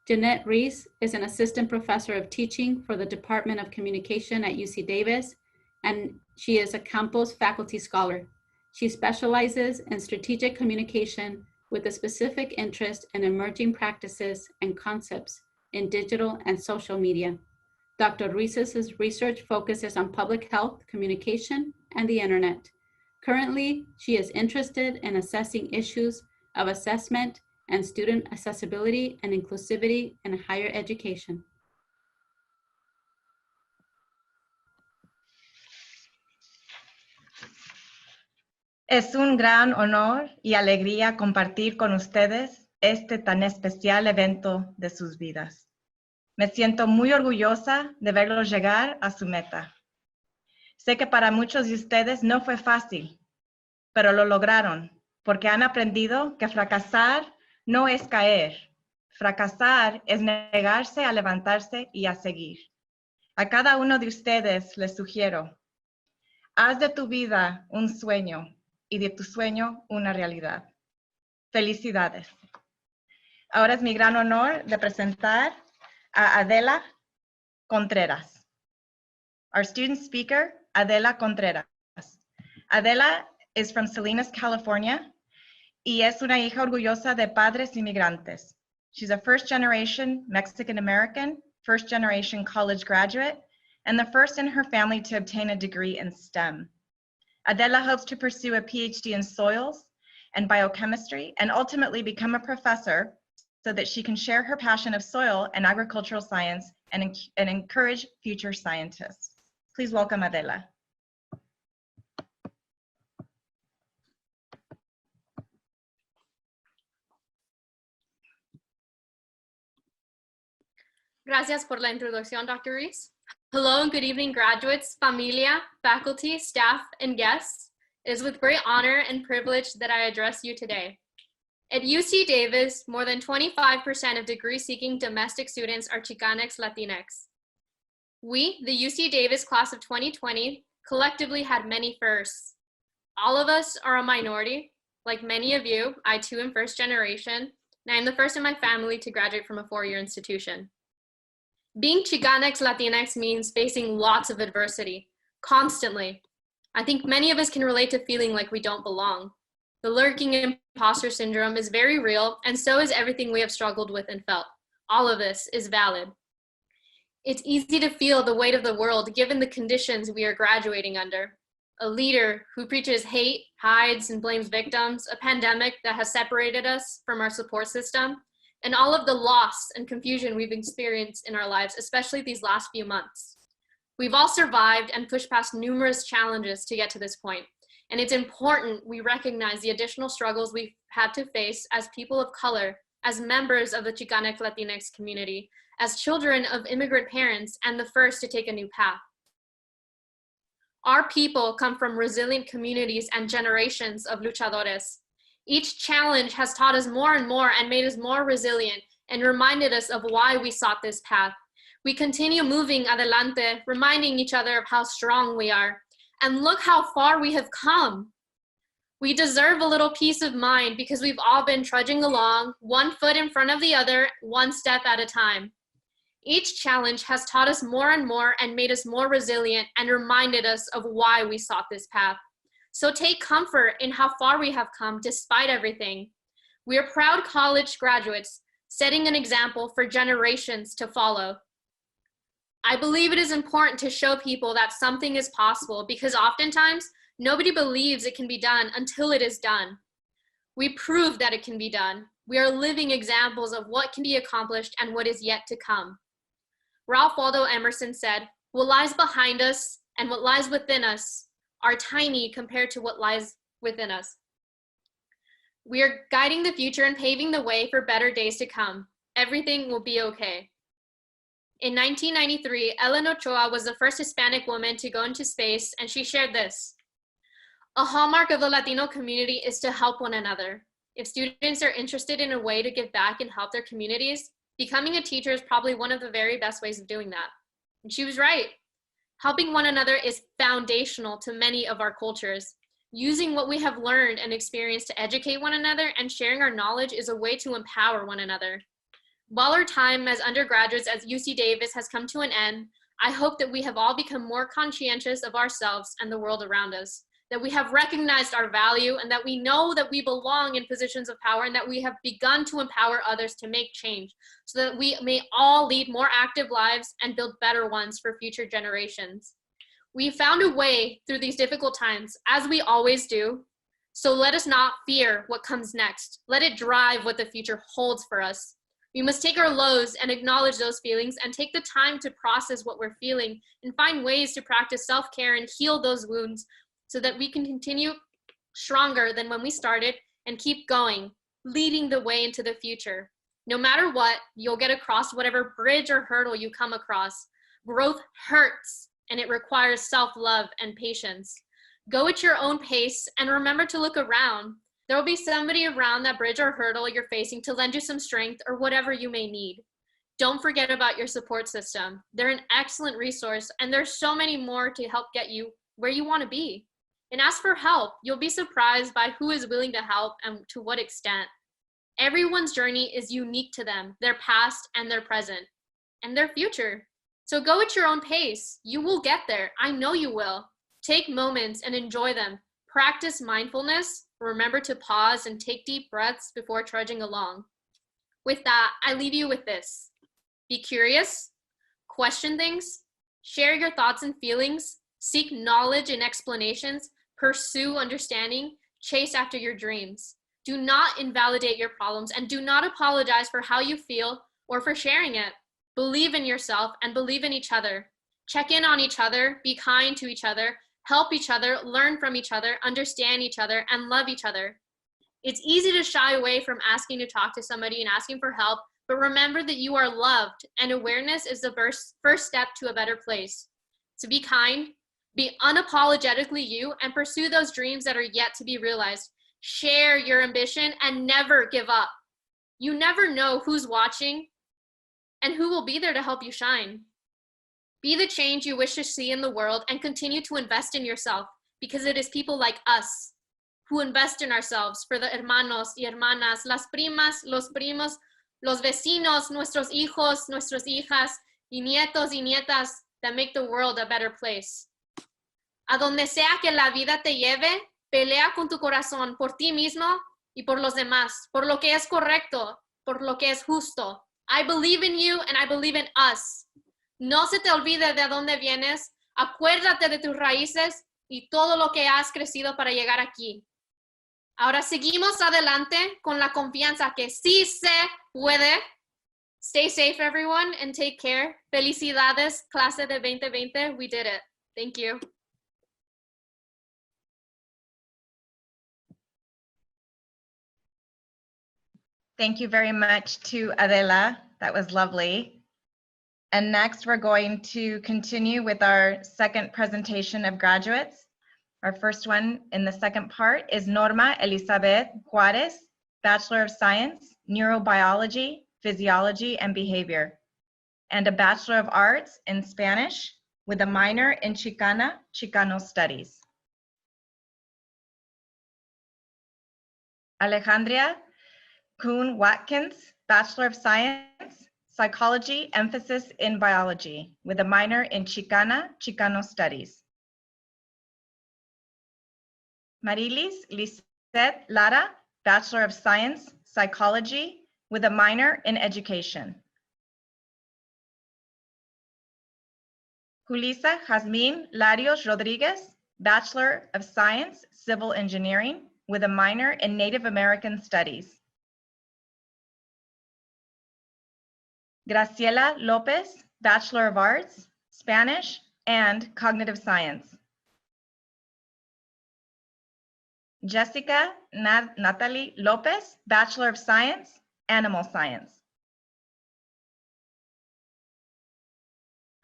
Jeanette Reese is an assistant professor of teaching for the Department of Communication at UC Davis, and she is a Campos faculty scholar. She specializes in strategic communication with a specific interest in emerging practices and concepts in digital and social media. Dr. Reese's research focuses on public health, communication, and the internet. Currently, she is interested in assessing issues of assessment and student accessibility and inclusivity in higher education. Es un gran honor y alegría compartir con ustedes este tan especial evento de sus vidas. Me siento muy orgullosa de verlos llegar a su meta. Sé que para muchos de ustedes no fue fácil, pero lo lograron porque han aprendido que fracasar no es caer. Fracasar es negarse a levantarse y a seguir. A cada uno de ustedes les sugiero, haz de tu vida un sueño y de tu sueño una realidad. Felicidades. Ahora es mi gran honor de presentar a Adela Contreras. Our student speaker, Adela Contreras. Adela is from Salinas, California, y es una hija orgullosa de padres inmigrantes. She's a first-generation Mexican-American, first-generation college graduate, and the first in her family to obtain a degree in STEM. Adela hopes to pursue a PhD in soils and biochemistry and ultimately become a professor so that she can share her passion of soil and agricultural science and encourage future scientists. Please welcome Adela. Gracias por la introducción, Dr. Reese. Hello and good evening, graduates, familia, faculty, staff, and guests. It is with great honor and privilege that I address you today. At UC Davis, more than 25% of degree-seeking domestic students are Chicanx Latinx. We, the UC Davis class of 2020, collectively had many firsts. All of us are a minority. Like many of you, I too am first generation, and I am the first in my family to graduate from a four-year institution. Being Chicanx Latinx means facing lots of adversity, constantly. I think many of us can relate to feeling like we don't belong. The lurking imposter syndrome is very real, and so is everything we have struggled with and felt. All of this is valid. It's easy to feel the weight of the world given the conditions we are graduating under. A leader who preaches hate, hides, and blames victims, a pandemic that has separated us from our support system, and all of the loss and confusion we've experienced in our lives, especially these last few months. We've all survived and pushed past numerous challenges to get to this point. And it's important we recognize the additional struggles we've had to face as people of color, as members of the Chicanx Latinx community, as children of immigrant parents, and the first to take a new path. Our people come from resilient communities and generations of luchadores. Each challenge has taught us more and more and made us more resilient and reminded us of why we sought this path. We continue moving adelante, reminding each other of how strong we are. And look how far we have come. We deserve a little peace of mind because we've all been trudging along, one foot in front of the other, one step at a time. Each challenge has taught us more and more and made us more resilient and reminded us of why we sought this path. So take comfort in how far we have come despite everything. We are proud college graduates, setting an example for generations to follow. I believe it is important to show people that something is possible because oftentimes nobody believes it can be done until it is done. We prove that it can be done. We are living examples of what can be accomplished and what is yet to come. Ralph Waldo Emerson said, "What lies behind us and what lies within us are tiny compared to what lies within us." We are guiding the future and paving the way for better days to come. Everything will be okay. In 1993, Ellen Ochoa was the first Hispanic woman to go into space, and she shared this: "A hallmark of the Latino community is to help one another. If students are interested in a way to give back and help their communities, becoming a teacher is probably one of the very best ways of doing that." And she was right. Helping one another is foundational to many of our cultures. Using what we have learned and experienced to educate one another and sharing our knowledge is a way to empower one another. While our time as undergraduates at UC Davis has come to an end, I hope that we have all become more conscientious of ourselves and the world around us, that we have recognized our value and that we know that we belong in positions of power and that we have begun to empower others to make change so that we may all lead more active lives and build better ones for future generations. We found a way through these difficult times, as we always do, so let us not fear what comes next. Let it drive what the future holds for us. We must take our lows and acknowledge those feelings and take the time to process what we're feeling and find ways to practice self-care and heal those wounds so that we can continue stronger than when we started and keep going, leading the way into the future. No matter what, you'll get across whatever bridge or hurdle you come across. Growth hurts, and it requires self-love and patience. Go at your own pace and remember to look around. There will be somebody around that bridge or hurdle you're facing to lend you some strength or whatever you may need. Don't forget about your support system. They're an excellent resource, and there's so many more to help get you where you want to be. And ask for help. You'll be surprised by who is willing to help and to what extent. Everyone's journey is unique to them, their past and their present, and their future. So go at your own pace. You will get there. I know you will. Take moments and enjoy them. Practice mindfulness. Remember to pause and take deep breaths before trudging along. With that, I leave you with this. Be curious, question things, share your thoughts and feelings, seek knowledge and explanations, pursue understanding, chase after your dreams. Do not invalidate your problems and do not apologize for how you feel or for sharing it. Believe in yourself and believe in each other. Check in on each other, be kind to each other, help each other, learn from each other, understand each other, and love each other. It's easy to shy away from asking to talk to somebody and asking for help, but remember that you are loved, and awareness is the first step to a better place. So be kind, be unapologetically you, and pursue those dreams that are yet to be realized. Share your ambition and never give up. You never know who's watching and who will be there to help you shine. Be the change you wish to see in the world and continue to invest in yourself, because it is people like us who invest in ourselves for the hermanos y hermanas, las primas, los primos, los vecinos, nuestros hijos, nuestras hijas, y nietos y nietas that make the world a better place. A donde sea que la vida te lleve, pelea con tu corazón por ti mismo y por los demás, por lo que es correcto, por lo que es justo. I believe in you and I believe in us. No se te olvide de dónde vienes, acuérdate de tus raíces y todo lo que has crecido para llegar aquí. Ahora seguimos adelante con la confianza que sí se puede Stay safe, everyone, and take care. Felicidades, clase de 2020. We did it. Thank you. Thank you very much to Adela. That was lovely. And next, we're going to continue with our second presentation of graduates. Our first one in the second part is Norma Elizabeth Juarez, Bachelor of Science, Neurobiology, Physiology, and Behavior, and a Bachelor of Arts in Spanish with a minor in Chicano Studies. Alejandra Kuhn Watkins, Bachelor of Science, Psychology, emphasis in Biology, with a minor in Chicano Studies. Marilis Lisette Lara, Bachelor of Science, Psychology, with a minor in Education. Julissa Jazmín Larios Rodriguez, Bachelor of Science, Civil Engineering, with a minor in Native American Studies. Graciela Lopez, Bachelor of Arts, Spanish, and Cognitive Science. Jessica Natalie Lopez, Bachelor of Science, Animal Science.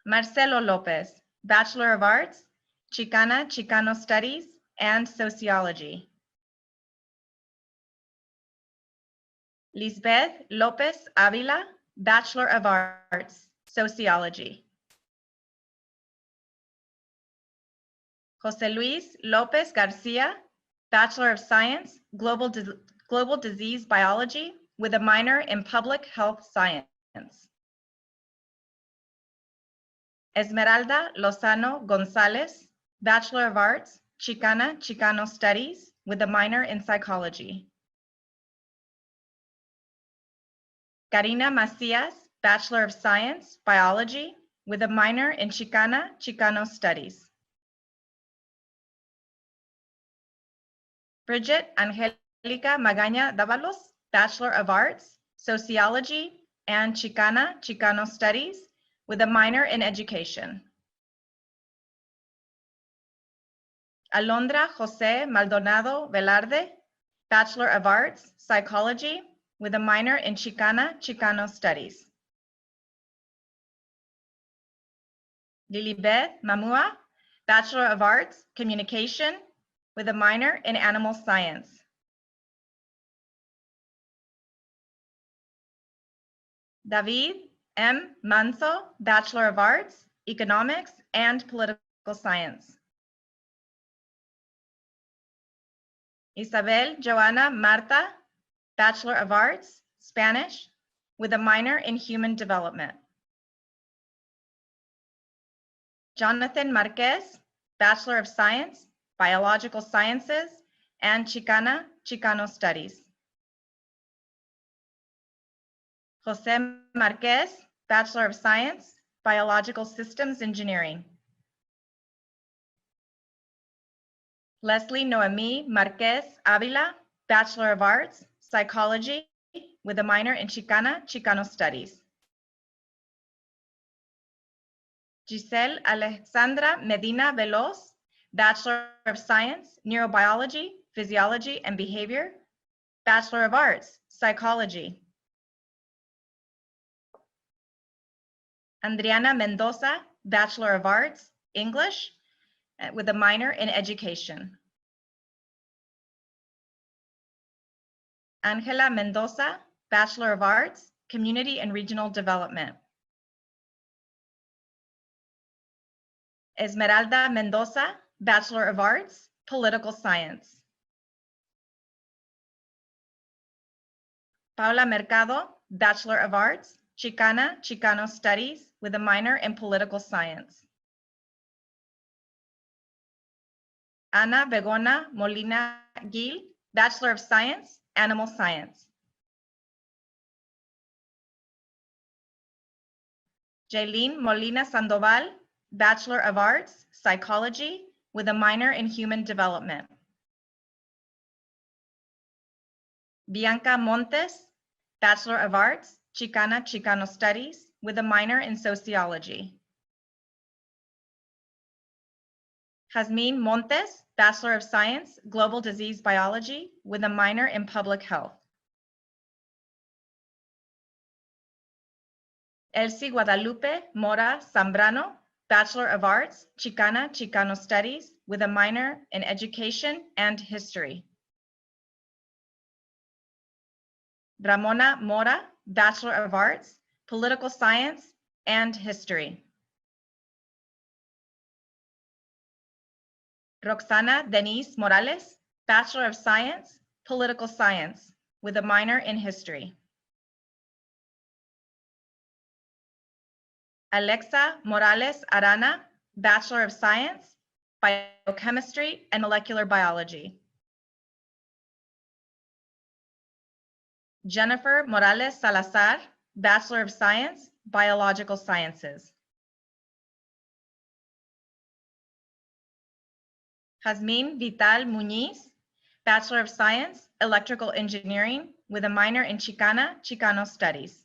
Marcelo Lopez, Bachelor of Arts, Chicano Studies, and Sociology. Lisbeth Lopez Avila, Bachelor of Arts, Sociology. Jose Luis Lopez Garcia, Bachelor of Science, Global Disease Biology, with a minor in Public Health Science. Esmeralda Lozano Gonzalez, Bachelor of Arts, Chicano Studies, with a minor in Psychology. Karina Macias, Bachelor of Science, Biology, with a minor in Chicano Studies. Bridget Angelica Magaña Davalos, Bachelor of Arts, Sociology, and Chicano Studies, with a minor in Education. Alondra Jose Maldonado Velarde, Bachelor of Arts, Psychology, with a minor in Chicano Studies. Lilibeth Mamua, Bachelor of Arts, Communication, with a minor in Animal Science. David M. Manso, Bachelor of Arts, Economics, and Political Science. Isabel Joana Marta, Bachelor of Arts, Spanish, with a minor in Human Development. Jonathan Marquez, Bachelor of Science, Biological Sciences, and Chicano Studies. Jose Marquez, Bachelor of Science, Biological Systems Engineering. Leslie Noemi Marquez Avila, Bachelor of Arts, Psychology, with a minor in Chicano Studies. Giselle Alexandra Medina Veloz, Bachelor of Science, Neurobiology, Physiology, and Behavior, Bachelor of Arts, Psychology. Andriana Mendoza, Bachelor of Arts, English, with a minor in Education. Angela Mendoza, Bachelor of Arts, Community and Regional Development. Esmeralda Mendoza, Bachelor of Arts, Political Science. Paula Mercado, Bachelor of Arts, Chicano Studies, with a minor in Political Science. Ana Begona Molina Gil, Bachelor of Science, Animal Science. Jaylene Molina Sandoval, Bachelor of Arts, Psychology, with a minor in Human Development. Bianca Montes, Bachelor of Arts, Chicana, Chicano Studies with a minor in sociology. Jazmín Montes, Bachelor of Science, Global Disease Biology with a minor in public health. Elsie Guadalupe Mora Zambrano, Bachelor of Arts, Chicana, Chicano Studies with a minor in education and history. Ramona Mora, Bachelor of Arts, Political Science and History. Roxana Denise Morales, Bachelor of Science, Political Science with a minor in history. Alexa Morales Arana, Bachelor of Science, Biochemistry and Molecular Biology. Jennifer Morales Salazar, Bachelor of Science, Biological Sciences. Jazmín Vital Muñiz, Bachelor of Science, Electrical Engineering with a minor in Chicana, Chicano Studies.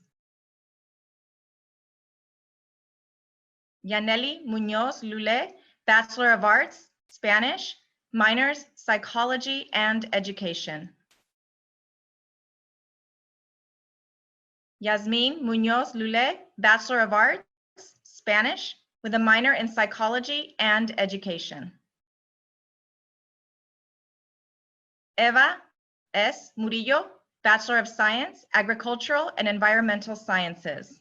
Yaneli Muñoz Lule, Bachelor of Arts, Spanish, minors, Psychology and Education. Yasmín Muñoz Lule, Bachelor of Arts, Spanish, with a minor in Psychology and Education. Eva S. Murillo, Bachelor of Science, Agricultural and Environmental Sciences.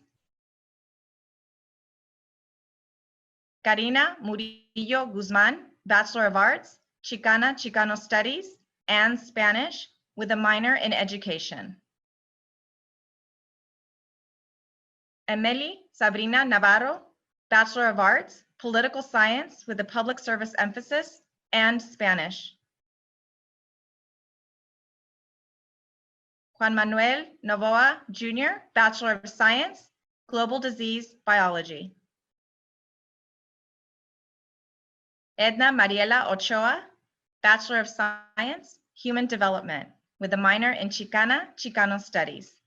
Karina Murillo Guzmán, Bachelor of Arts, Chicana, Chicano Studies, and Spanish, with a minor in Education. Emily Sabrina Navarro, Bachelor of Arts, Political Science with a Public Service emphasis, and Spanish. Juan Manuel Novoa Jr., Bachelor of Science, Global Disease Biology. Edna Mariela Ochoa, Bachelor of Science, Human Development, with a minor in Chicana, Chicano Studies.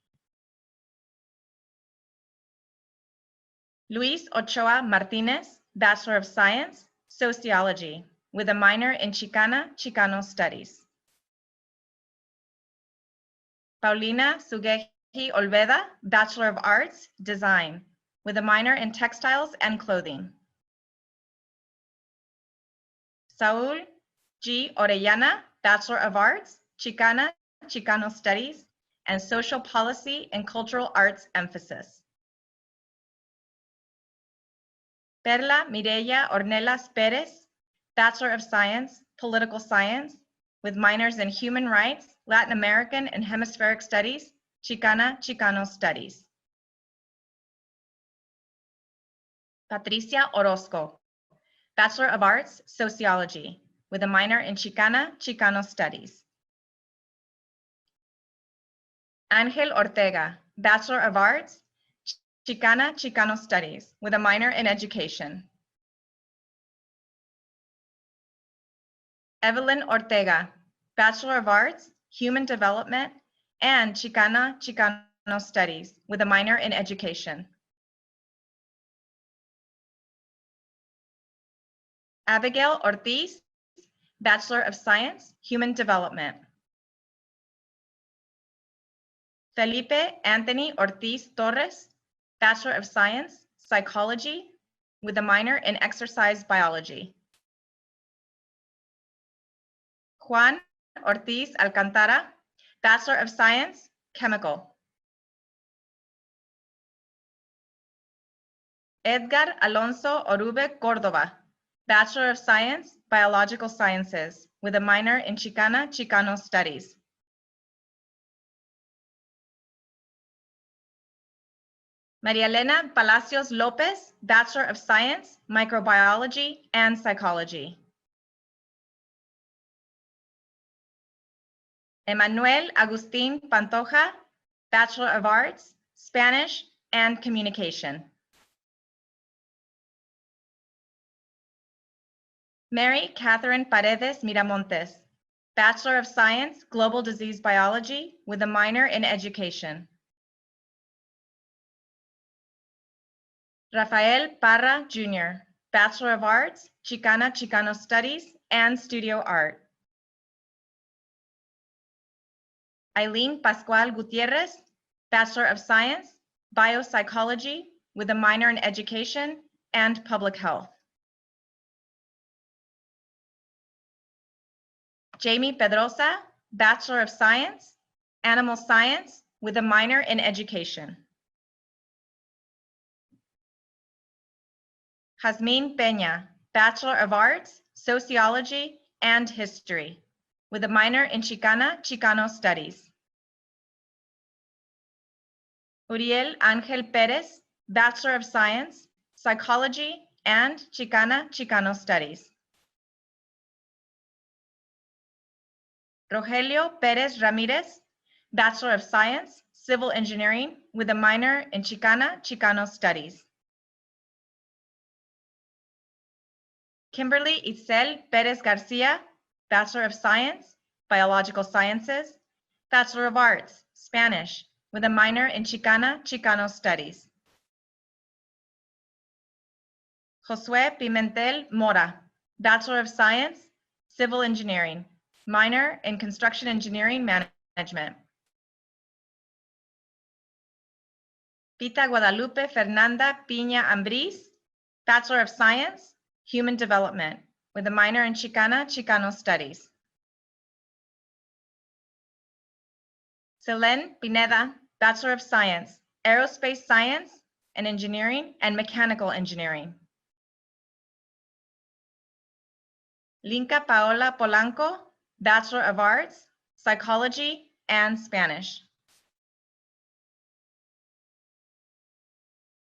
Luis Ochoa Martinez, Bachelor of Science, Sociology, with a minor in Chicana, Chicano Studies. Paulina Sugeji Olveda, Bachelor of Arts, Design, with a minor in Textiles and Clothing. Saúl G. Orellana, Bachelor of Arts, Chicana, Chicano Studies, and Social Policy and Cultural Arts emphasis. Perla Mireya Ornelas Perez, Bachelor of Science, Political Science, with minors in Human Rights, Latin American and Hemispheric Studies, Chicana, Chicano Studies. Patricia Orozco, Bachelor of Arts, Sociology, with a minor in Chicana, Chicano Studies. Ángel Ortega, Bachelor of Arts, Chicana, Chicano Studies, with a minor in Education. Evelyn Ortega, Bachelor of Arts, Human Development, and Chicana, Chicano Studies, with a minor in Education. Abigail Ortiz, Bachelor of Science, Human Development. Felipe Anthony Ortiz Torres, Bachelor of Science, Psychology, with a minor in Exercise Biology. Juan Ortiz Alcantara, Bachelor of Science, Chemical. Edgar Alonso Orube Córdoba, Bachelor of Science, Biological Sciences, with a minor in Chicana, Chicano Studies. María Elena Palacios López, Bachelor of Science, Microbiology and Psychology. Emmanuel Agustín Pantoja, Bachelor of Arts, Spanish and Communication. Mary Catherine Paredes Miramontes, Bachelor of Science, Global Disease Biology, with a minor in Education. Rafael Parra, Jr., Bachelor of Arts, Chicana-Chicano Studies, and Studio Art. Eileen Pascual Gutierrez, Bachelor of Science, Biopsychology, with a minor in Education and Public Health. Jamie Pedrosa, Bachelor of Science, Animal Science, with a minor in Education. Jazmín Peña, Bachelor of Arts, Sociology, and History, with a minor in Chicana-Chicano Studies. Uriel Ángel Pérez, Bachelor of Science, Psychology, and Chicana-Chicano Studies. Rogelio Pérez Ramírez, Bachelor of Science, Civil Engineering, with a minor in Chicana-Chicano Studies. Kimberly Itzel Pérez Garcia, Bachelor of Science, Biological Sciences, Bachelor of Arts, Spanish, with a minor in Chicana-Chicano Studies. Josué Pimentel Mora, Bachelor of Science, Civil Engineering, minor in Construction Engineering Management. Pita Guadalupe Fernanda Piña Ambriz, Bachelor of Science, Human Development, with a minor in Chicana-Chicano Studies. Selene Pineda, Bachelor of Science, Aerospace Science and Engineering and Mechanical Engineering. Linka Paola Polanco, Bachelor of Arts, Psychology and Spanish.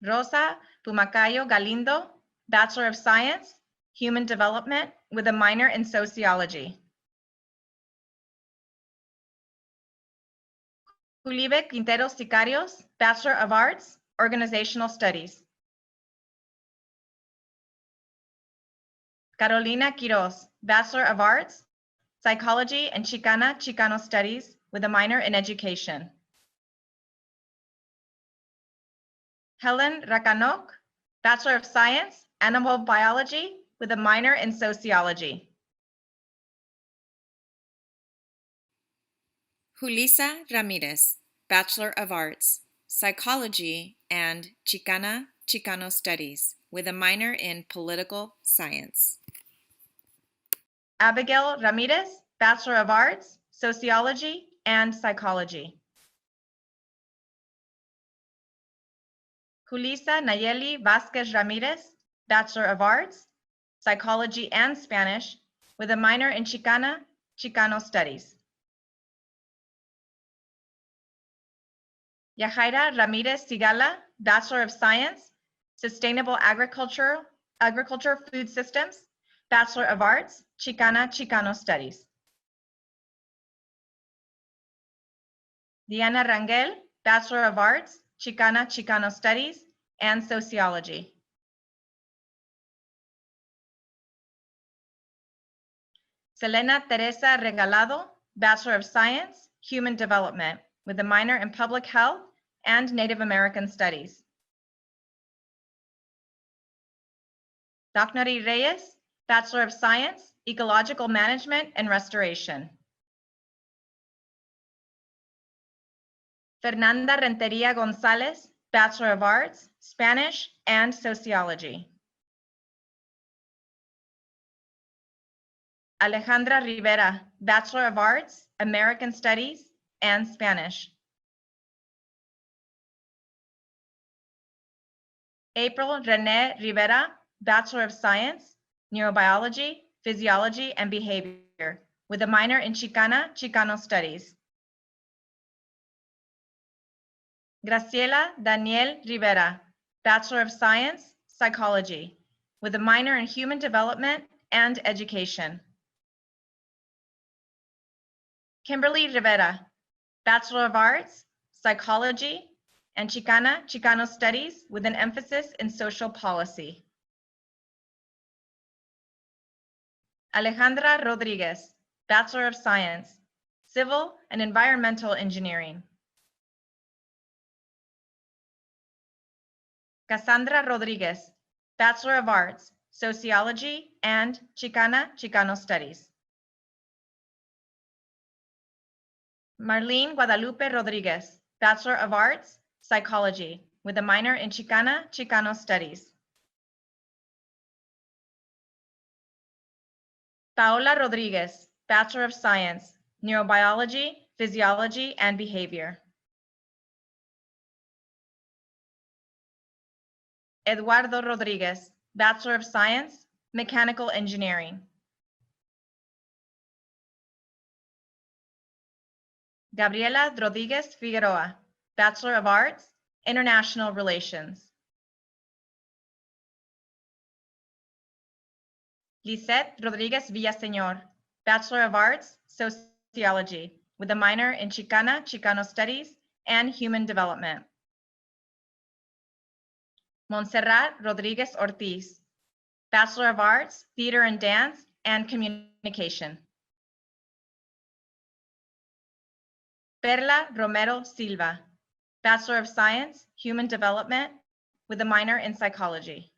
Rosa Pumacayo Galindo, Bachelor of Science, Human Development, with a minor in Sociology. Julibe Quinteros Sicarios, Bachelor of Arts, Organizational Studies. Carolina Quiroz, Bachelor of Arts, Psychology and Chicana-Chicano Studies, with a minor in Education. Helen Racanok, Bachelor of Science, Animal Biology, with a minor in Sociology. Julissa Ramirez, Bachelor of Arts, Psychology and Chicana-Chicano Studies, with a minor in Political Science. Abigail Ramirez, Bachelor of Arts, Sociology and Psychology. Julissa Nayeli Vasquez Ramirez, Bachelor of Arts, Psychology and Spanish, with a minor in Chicana-Chicano Studies. Yajaira Ramirez Sigala, Bachelor of Science, Sustainable Agriculture, Food Systems, Bachelor of Arts, Chicana-Chicano Studies. Diana Rangel, Bachelor of Arts, Chicana-Chicano Studies and Sociology. Selena Teresa Regalado, Bachelor of Science, Human Development, with a minor in Public Health and Native American Studies. Dacnari Reyes, Bachelor of Science, Ecological Management and Restoration. Fernanda Renteria Gonzalez, Bachelor of Arts, Spanish and Sociology. Alejandra Rivera, Bachelor of Arts, American Studies and Spanish. April Renee Rivera, Bachelor of Science, Neurobiology, Physiology and Behavior, with a minor in Chicana-Chicano Studies. Graciela Daniel Rivera, Bachelor of Science, Psychology, with a minor in Human Development and Education. Kimberly Rivera, Bachelor of Arts, Psychology, and Chicana-Chicano Studies with an emphasis in social policy. Alejandra Rodriguez, Bachelor of Science, Civil and Environmental Engineering. Cassandra Rodriguez, Bachelor of Arts, Sociology and Chicano Studies. Marlene Guadalupe Rodriguez, Bachelor of Arts, Psychology, with a minor in Chicano Studies. Paola Rodriguez, Bachelor of Science, Neurobiology, Physiology, and Behavior. Eduardo Rodriguez, Bachelor of Science, Mechanical Engineering. Gabriela Rodriguez Figueroa, Bachelor of Arts, International Relations. Lisette Rodriguez Villaseñor, Bachelor of Arts, Sociology, with a minor in Chicano Studies and Human Development. Montserrat Rodriguez Ortiz, Bachelor of Arts, Theater and Dance, and Communication. Perla Romero Silva, Bachelor of Science, Human Development, with a minor in Psychology.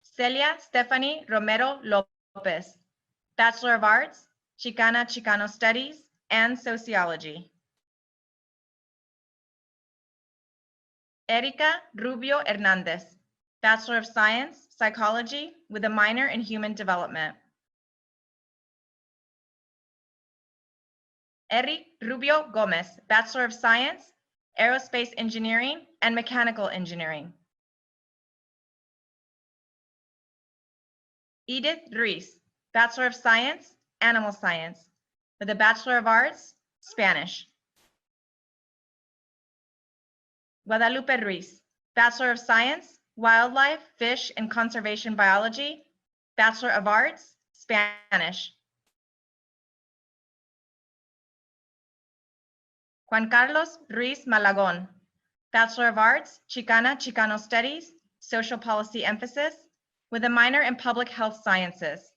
Celia Stephanie Romero Lopez, Bachelor of Arts, Chicano Studies, and Sociology. Erika Rubio Hernandez, Bachelor of Science, Psychology, with a minor in Human Development. Eric Rubio Gomez, Bachelor of Science, Aerospace Engineering, and Mechanical Engineering. Edith Ruiz, Bachelor of Science, Animal Science, with a Bachelor of Arts, Spanish. Guadalupe Ruiz, Bachelor of Science, Wildlife, Fish, and Conservation Biology, Bachelor of Arts, Spanish. Juan Carlos Ruiz Malagón, Bachelor of Arts, Chicano Studies, Social Policy Emphasis, with a minor in Public Health Sciences.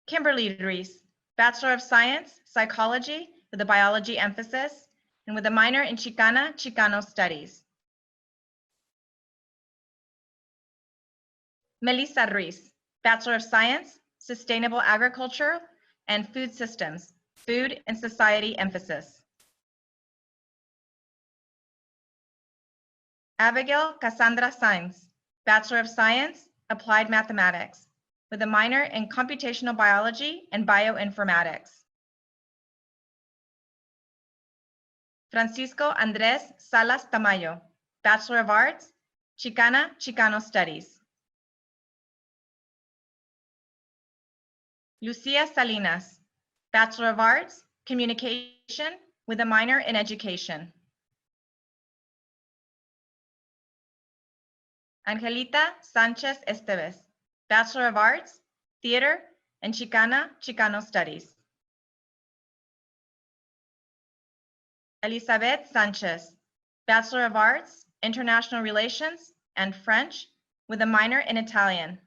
Kimberly Ruiz, Bachelor of Science, Psychology, with a Biology emphasis, and with a minor in Chicano Studies. Melissa Ruiz, Bachelor of Science, Sustainable Agriculture and Food Systems, Food and Society emphasis. Abigail Cassandra Sainz, Bachelor of Science, Applied Mathematics, with a minor in Computational Biology and Bioinformatics. Francisco Andrés Salas Tamayo, Bachelor of Arts, Chicano Studies. Lucia Salinas, Bachelor of Arts, Communication, with a minor in Education. Angelita Sanchez Esteves, Bachelor of Arts, Theater, and Chicano Studies. Elizabeth Sanchez, Bachelor of Arts, International Relations and French, with a minor in Italian.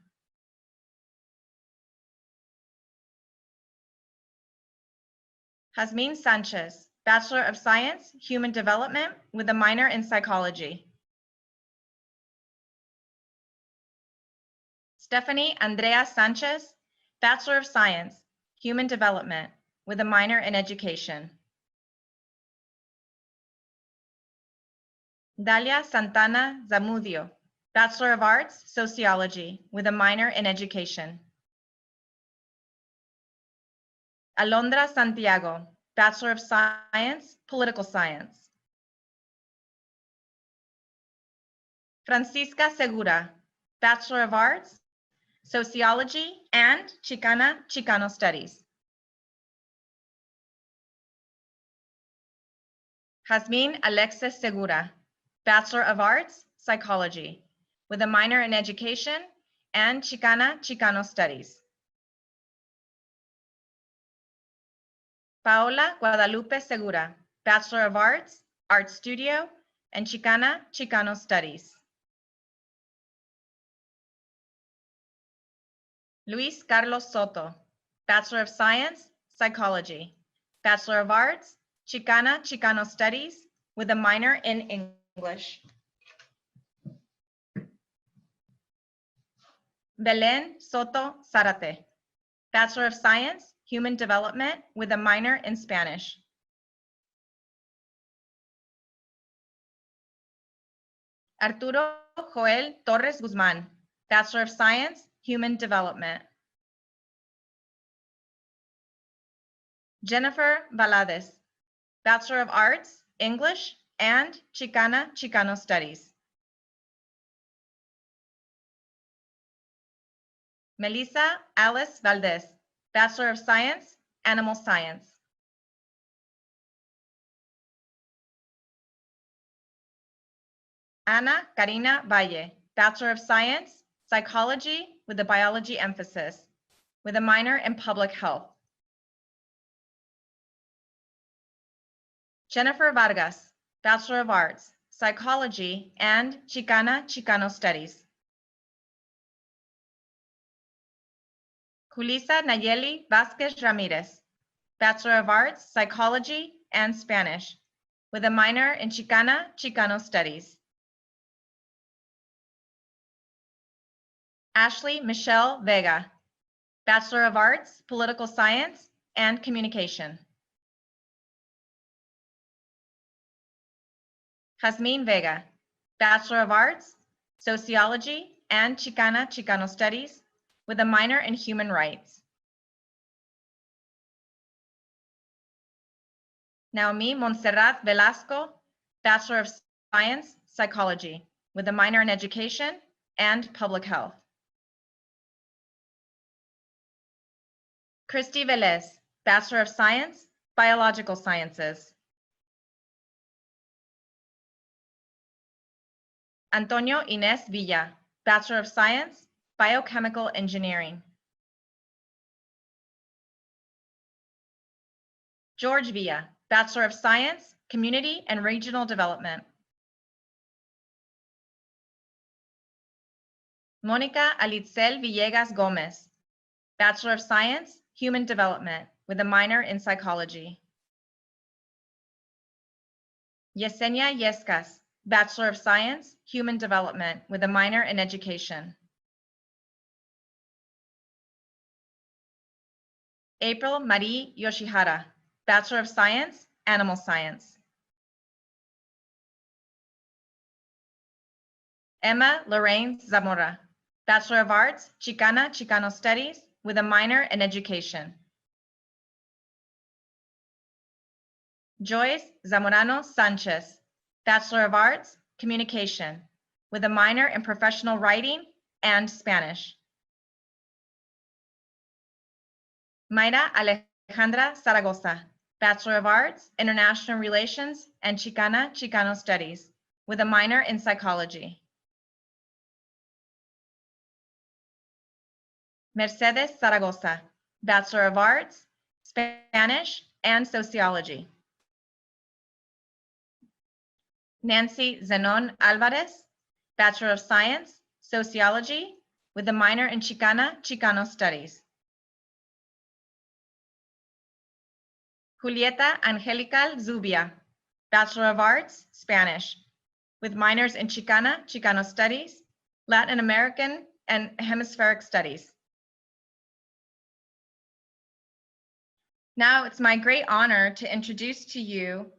Jasmine Sanchez, Bachelor of Science, Human Development, with a minor in Psychology. Stephanie Andrea Sanchez, Bachelor of Science, Human Development, with a minor in Education. Dalia Santana Zamudio, Bachelor of Arts, Sociology, with a minor in Education. Alondra Santiago, Bachelor of Science, Political Science. Francisca Segura, Bachelor of Arts, Sociology and Chicano Studies. Jasmine Alexis Segura, Bachelor of Arts, Psychology, with a minor in Education and Chicano Studies. Paola Guadalupe Segura, Bachelor of Arts, Art Studio, and Chicano Studies. Luis Carlos Soto, Bachelor of Science, Psychology, Bachelor of Arts, Chicana, Chicano Studies, with a minor in English. Belén Soto Zarate, Bachelor of Science, Human Development, with a minor in Spanish. Arturo Joel Torres Guzmán, Bachelor of Science, Human Development. Jennifer Valadez, Bachelor of Arts, English, and Chicana, Chicano Studies. Melissa Alice Valdez, Bachelor of Science, Animal Science. Ana Karina Valle, Bachelor of Science, Psychology with a biology emphasis, with a minor in Public Health. Jennifer Vargas, Bachelor of Arts, Psychology and Chicana, Chicano Studies. Julissa Nayeli Vázquez Ramirez, Bachelor of Arts, Psychology and Spanish, with a minor in Chicana, Chicano Studies. Ashley Michelle Vega, Bachelor of Arts, Political Science and Communication. Jasmine Vega, Bachelor of Arts, Sociology and Chicana, Chicano Studies, with a minor in Human Rights. Naomi Montserrat Velasco, Bachelor of Science, Psychology, with a minor in Education and Public Health. Christy Velez, Bachelor of Science, Biological Sciences. Antonio Inés Villa, Bachelor of Science, Biochemical Engineering. George Villa, Bachelor of Science, Community and Regional Development. Mónica Alitzel Villegas Gómez, Bachelor of Science, Human Development, with a minor in Psychology. Yesenia Yescas, Bachelor of Science, Human Development, with a minor in Education. April Marie Yoshihara, Bachelor of Science, Animal Science. Emma Lorraine Zamora, Bachelor of Arts, Chicana, Chicano Studies, with a minor in Education. Joyce Zamorano Sanchez, Bachelor of Arts, Communication, with a minor in Professional Writing and Spanish. Mayra Alejandra Zaragoza, Bachelor of Arts, International Relations and Chicana, Chicano Studies, with a minor in Psychology. Mercedes Zaragoza, Bachelor of Arts, Spanish and Sociology. Nancy Zenon Alvarez, Bachelor of Science, Sociology, with a minor in Chicana, Chicano Studies. Julieta Angelical Zubia, Bachelor of Arts, Spanish, with minors in Chicana, Chicano Studies, Latin American and Hemispheric Studies. Now it's my great honor to introduce to you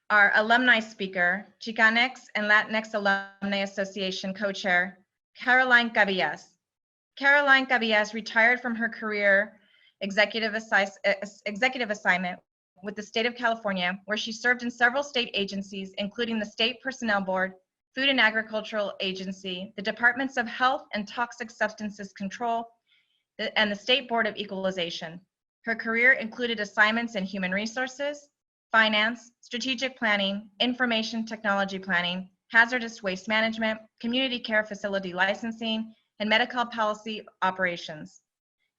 our alumni speaker, Chicanx and Latinx Alumni Association co-chair, Caroline Cabillas. Caroline Cabillas retired from her career executive assignment with the state of California, where she served in several state agencies, including the State Personnel Board, Food and Agricultural Agency, the Departments of Health and Toxic Substances Control, and the State Board of Equalization. Her career included assignments in human resources, finance, strategic planning, information technology planning, hazardous waste management, community care facility licensing, and medical policy operations.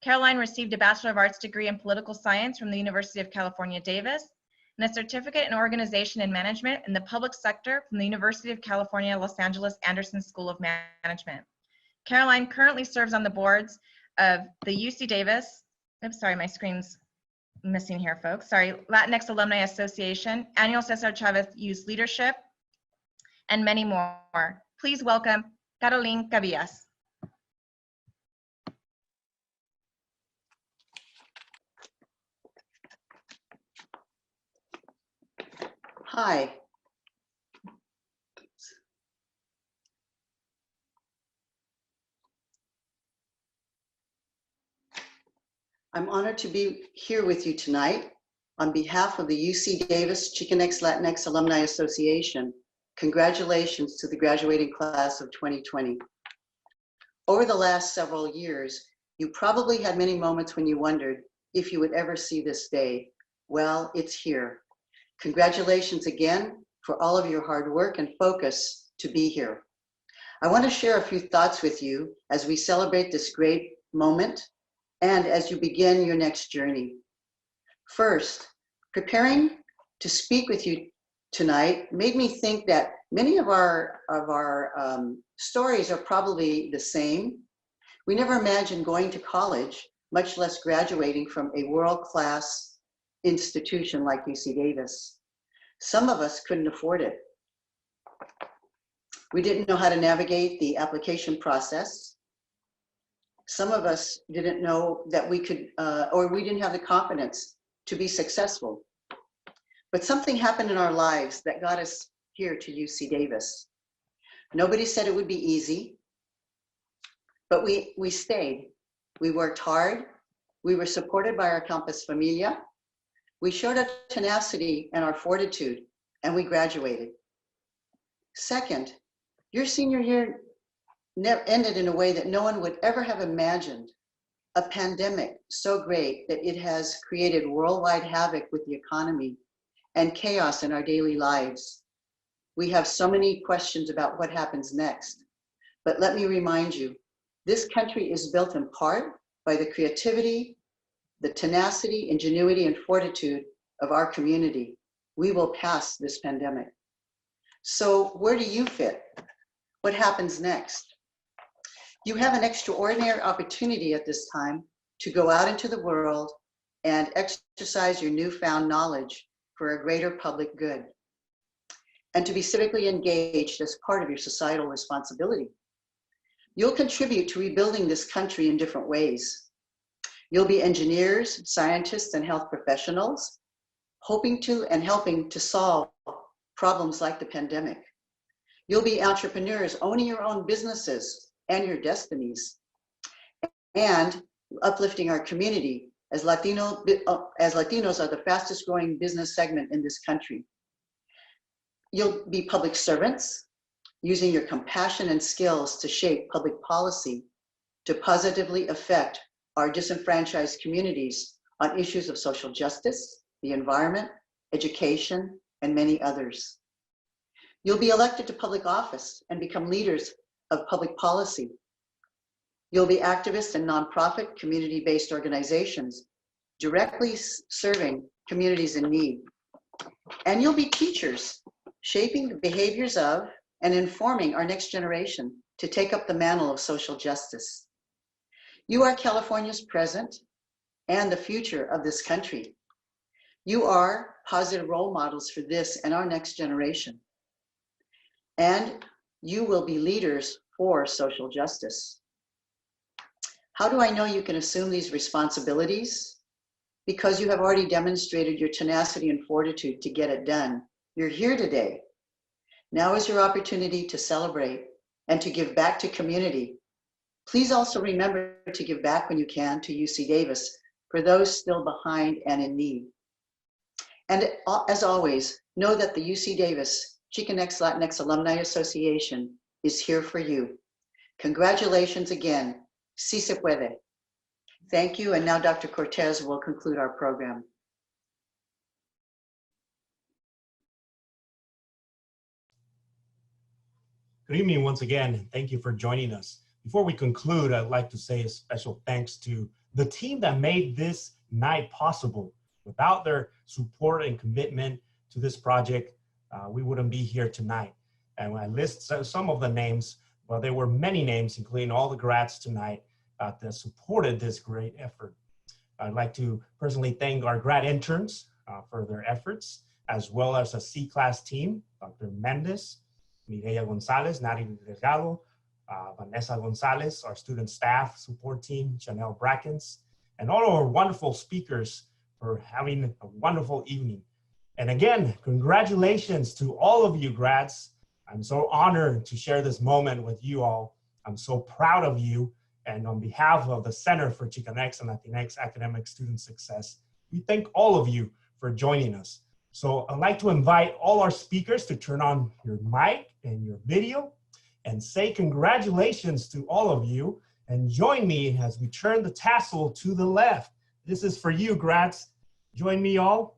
Caroline received a Bachelor of Arts degree in Political Science from the University of California, Davis, and a certificate in Organization and Management in the Public Sector from the University of California, Los Angeles Anderson School of Management. Caroline currently serves on the boards of the UC Davis, oops, sorry, my screen's missing here, folks. Sorry, Latinx Alumni Association, Annual Cesar Chavez Youth Leadership, and many more. Please welcome Caroline Cabillas. Hi. I'm honored to be here with you tonight. On behalf of the UC Davis Chicanx Latinx Alumni Association, congratulations to the graduating class of 2020. Over the last several years, you probably had many moments when you wondered if you would ever see this day. Well, it's here. Congratulations again for all of your hard work and focus to be here. I want to share a few thoughts with you as we celebrate this great moment and as you begin your next journey. First, preparing to speak with you tonight made me think that many of our stories are probably the same. We never imagined going to college, much less graduating from a world-class institution like UC Davis. Some of us couldn't afford it. We didn't know how to navigate the application process. Some of us didn't know that we could, or we didn't have the confidence to be successful. But something happened in our lives that got us here to UC Davis. Nobody said it would be easy, but we stayed. We worked hard. We were supported by our campus familia. We showed our tenacity and our fortitude, and we graduated. Second, your senior year ended in a way that no one would ever have imagined. A pandemic so great that it has created worldwide havoc with the economy and chaos in our daily lives. We have so many questions about what happens next. But let me remind you, this country is built in part by the creativity, the tenacity, ingenuity, and fortitude of our community. We will pass this pandemic. So where do you fit? What happens next? You have an extraordinary opportunity at this time to go out into the world and exercise your newfound knowledge for a greater public good, and to be civically engaged as part of your societal responsibility. You'll contribute to rebuilding this country in different ways. You'll be engineers, scientists, and health professionals, hoping to and helping to solve problems like the pandemic. You'll be entrepreneurs owning your own businesses and your destinies, and uplifting our community as Latinos are the fastest growing business segment in this country. You'll be public servants, using your compassion and skills to shape public policy to positively affect our disenfranchised communities on issues of social justice, the environment, education, and many others. You'll be elected to public office and become leaders of public policy. You'll be activists in nonprofit, community-based organizations, directly serving communities in need. And you'll be teachers, shaping the behaviors of and informing our next generation to take up the mantle of social justice. You are California's present and the future of this country. You are positive role models for this and our next generation. And you will be leaders for social justice. How do I know you can assume these responsibilities? Because you have already demonstrated your tenacity and fortitude to get it done. You're here today. Now is your opportunity to celebrate and to give back to community. Please also remember to give back when you can to UC Davis for those still behind and in need. And as always, know that the UC Davis Chicanx Latinx Alumni Association is here for you. Congratulations again. Si se puede. Thank you, and now Dr. Cortez will conclude our program. Good evening once again, and thank you for joining us. Before we conclude, I'd like to say a special thanks to the team that made this night possible. Without their support and commitment to this project, we wouldn't be here tonight. And when I list some of the names, well, there were many names, including all the grads tonight that supported this great effort. I'd like to personally thank our grad interns for their efforts, as well as a C-class team, Dr. Mendez, Mireya Gonzalez, Natalie Delgado, Vanessa Gonzalez, our student staff support team, Chanel Brackens, and all our wonderful speakers for having a wonderful evening. And again, congratulations to all of you grads. I'm so honored to share this moment with you all. I'm so proud of you. And on behalf of the Center for Chicanx and Latinx Academic Student Success, we thank all of you for joining us. So I'd like to invite all our speakers to turn on your mic and your video and say congratulations to all of you. And join me as we turn the tassel to the left. This is for you, grads. Join me all.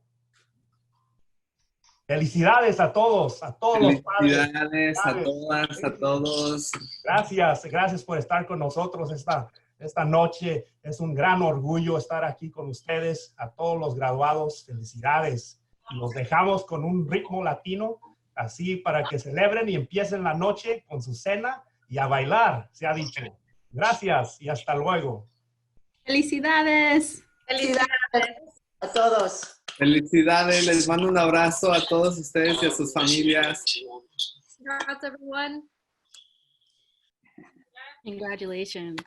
Felicidades a todos los padres. Felicidades a todas, a todos. Gracias por estar con nosotros esta noche. Es un gran orgullo estar aquí con ustedes, a todos los graduados. Felicidades. Y los dejamos con un ritmo latino, así para que celebren y empiecen la noche con su cena y a bailar, se ha dicho. Gracias y hasta luego. Felicidades. Felicidades a todos. Felicidades, les mando un abrazo a todos ustedes y a sus familias. Congrats, everyone. Congratulations.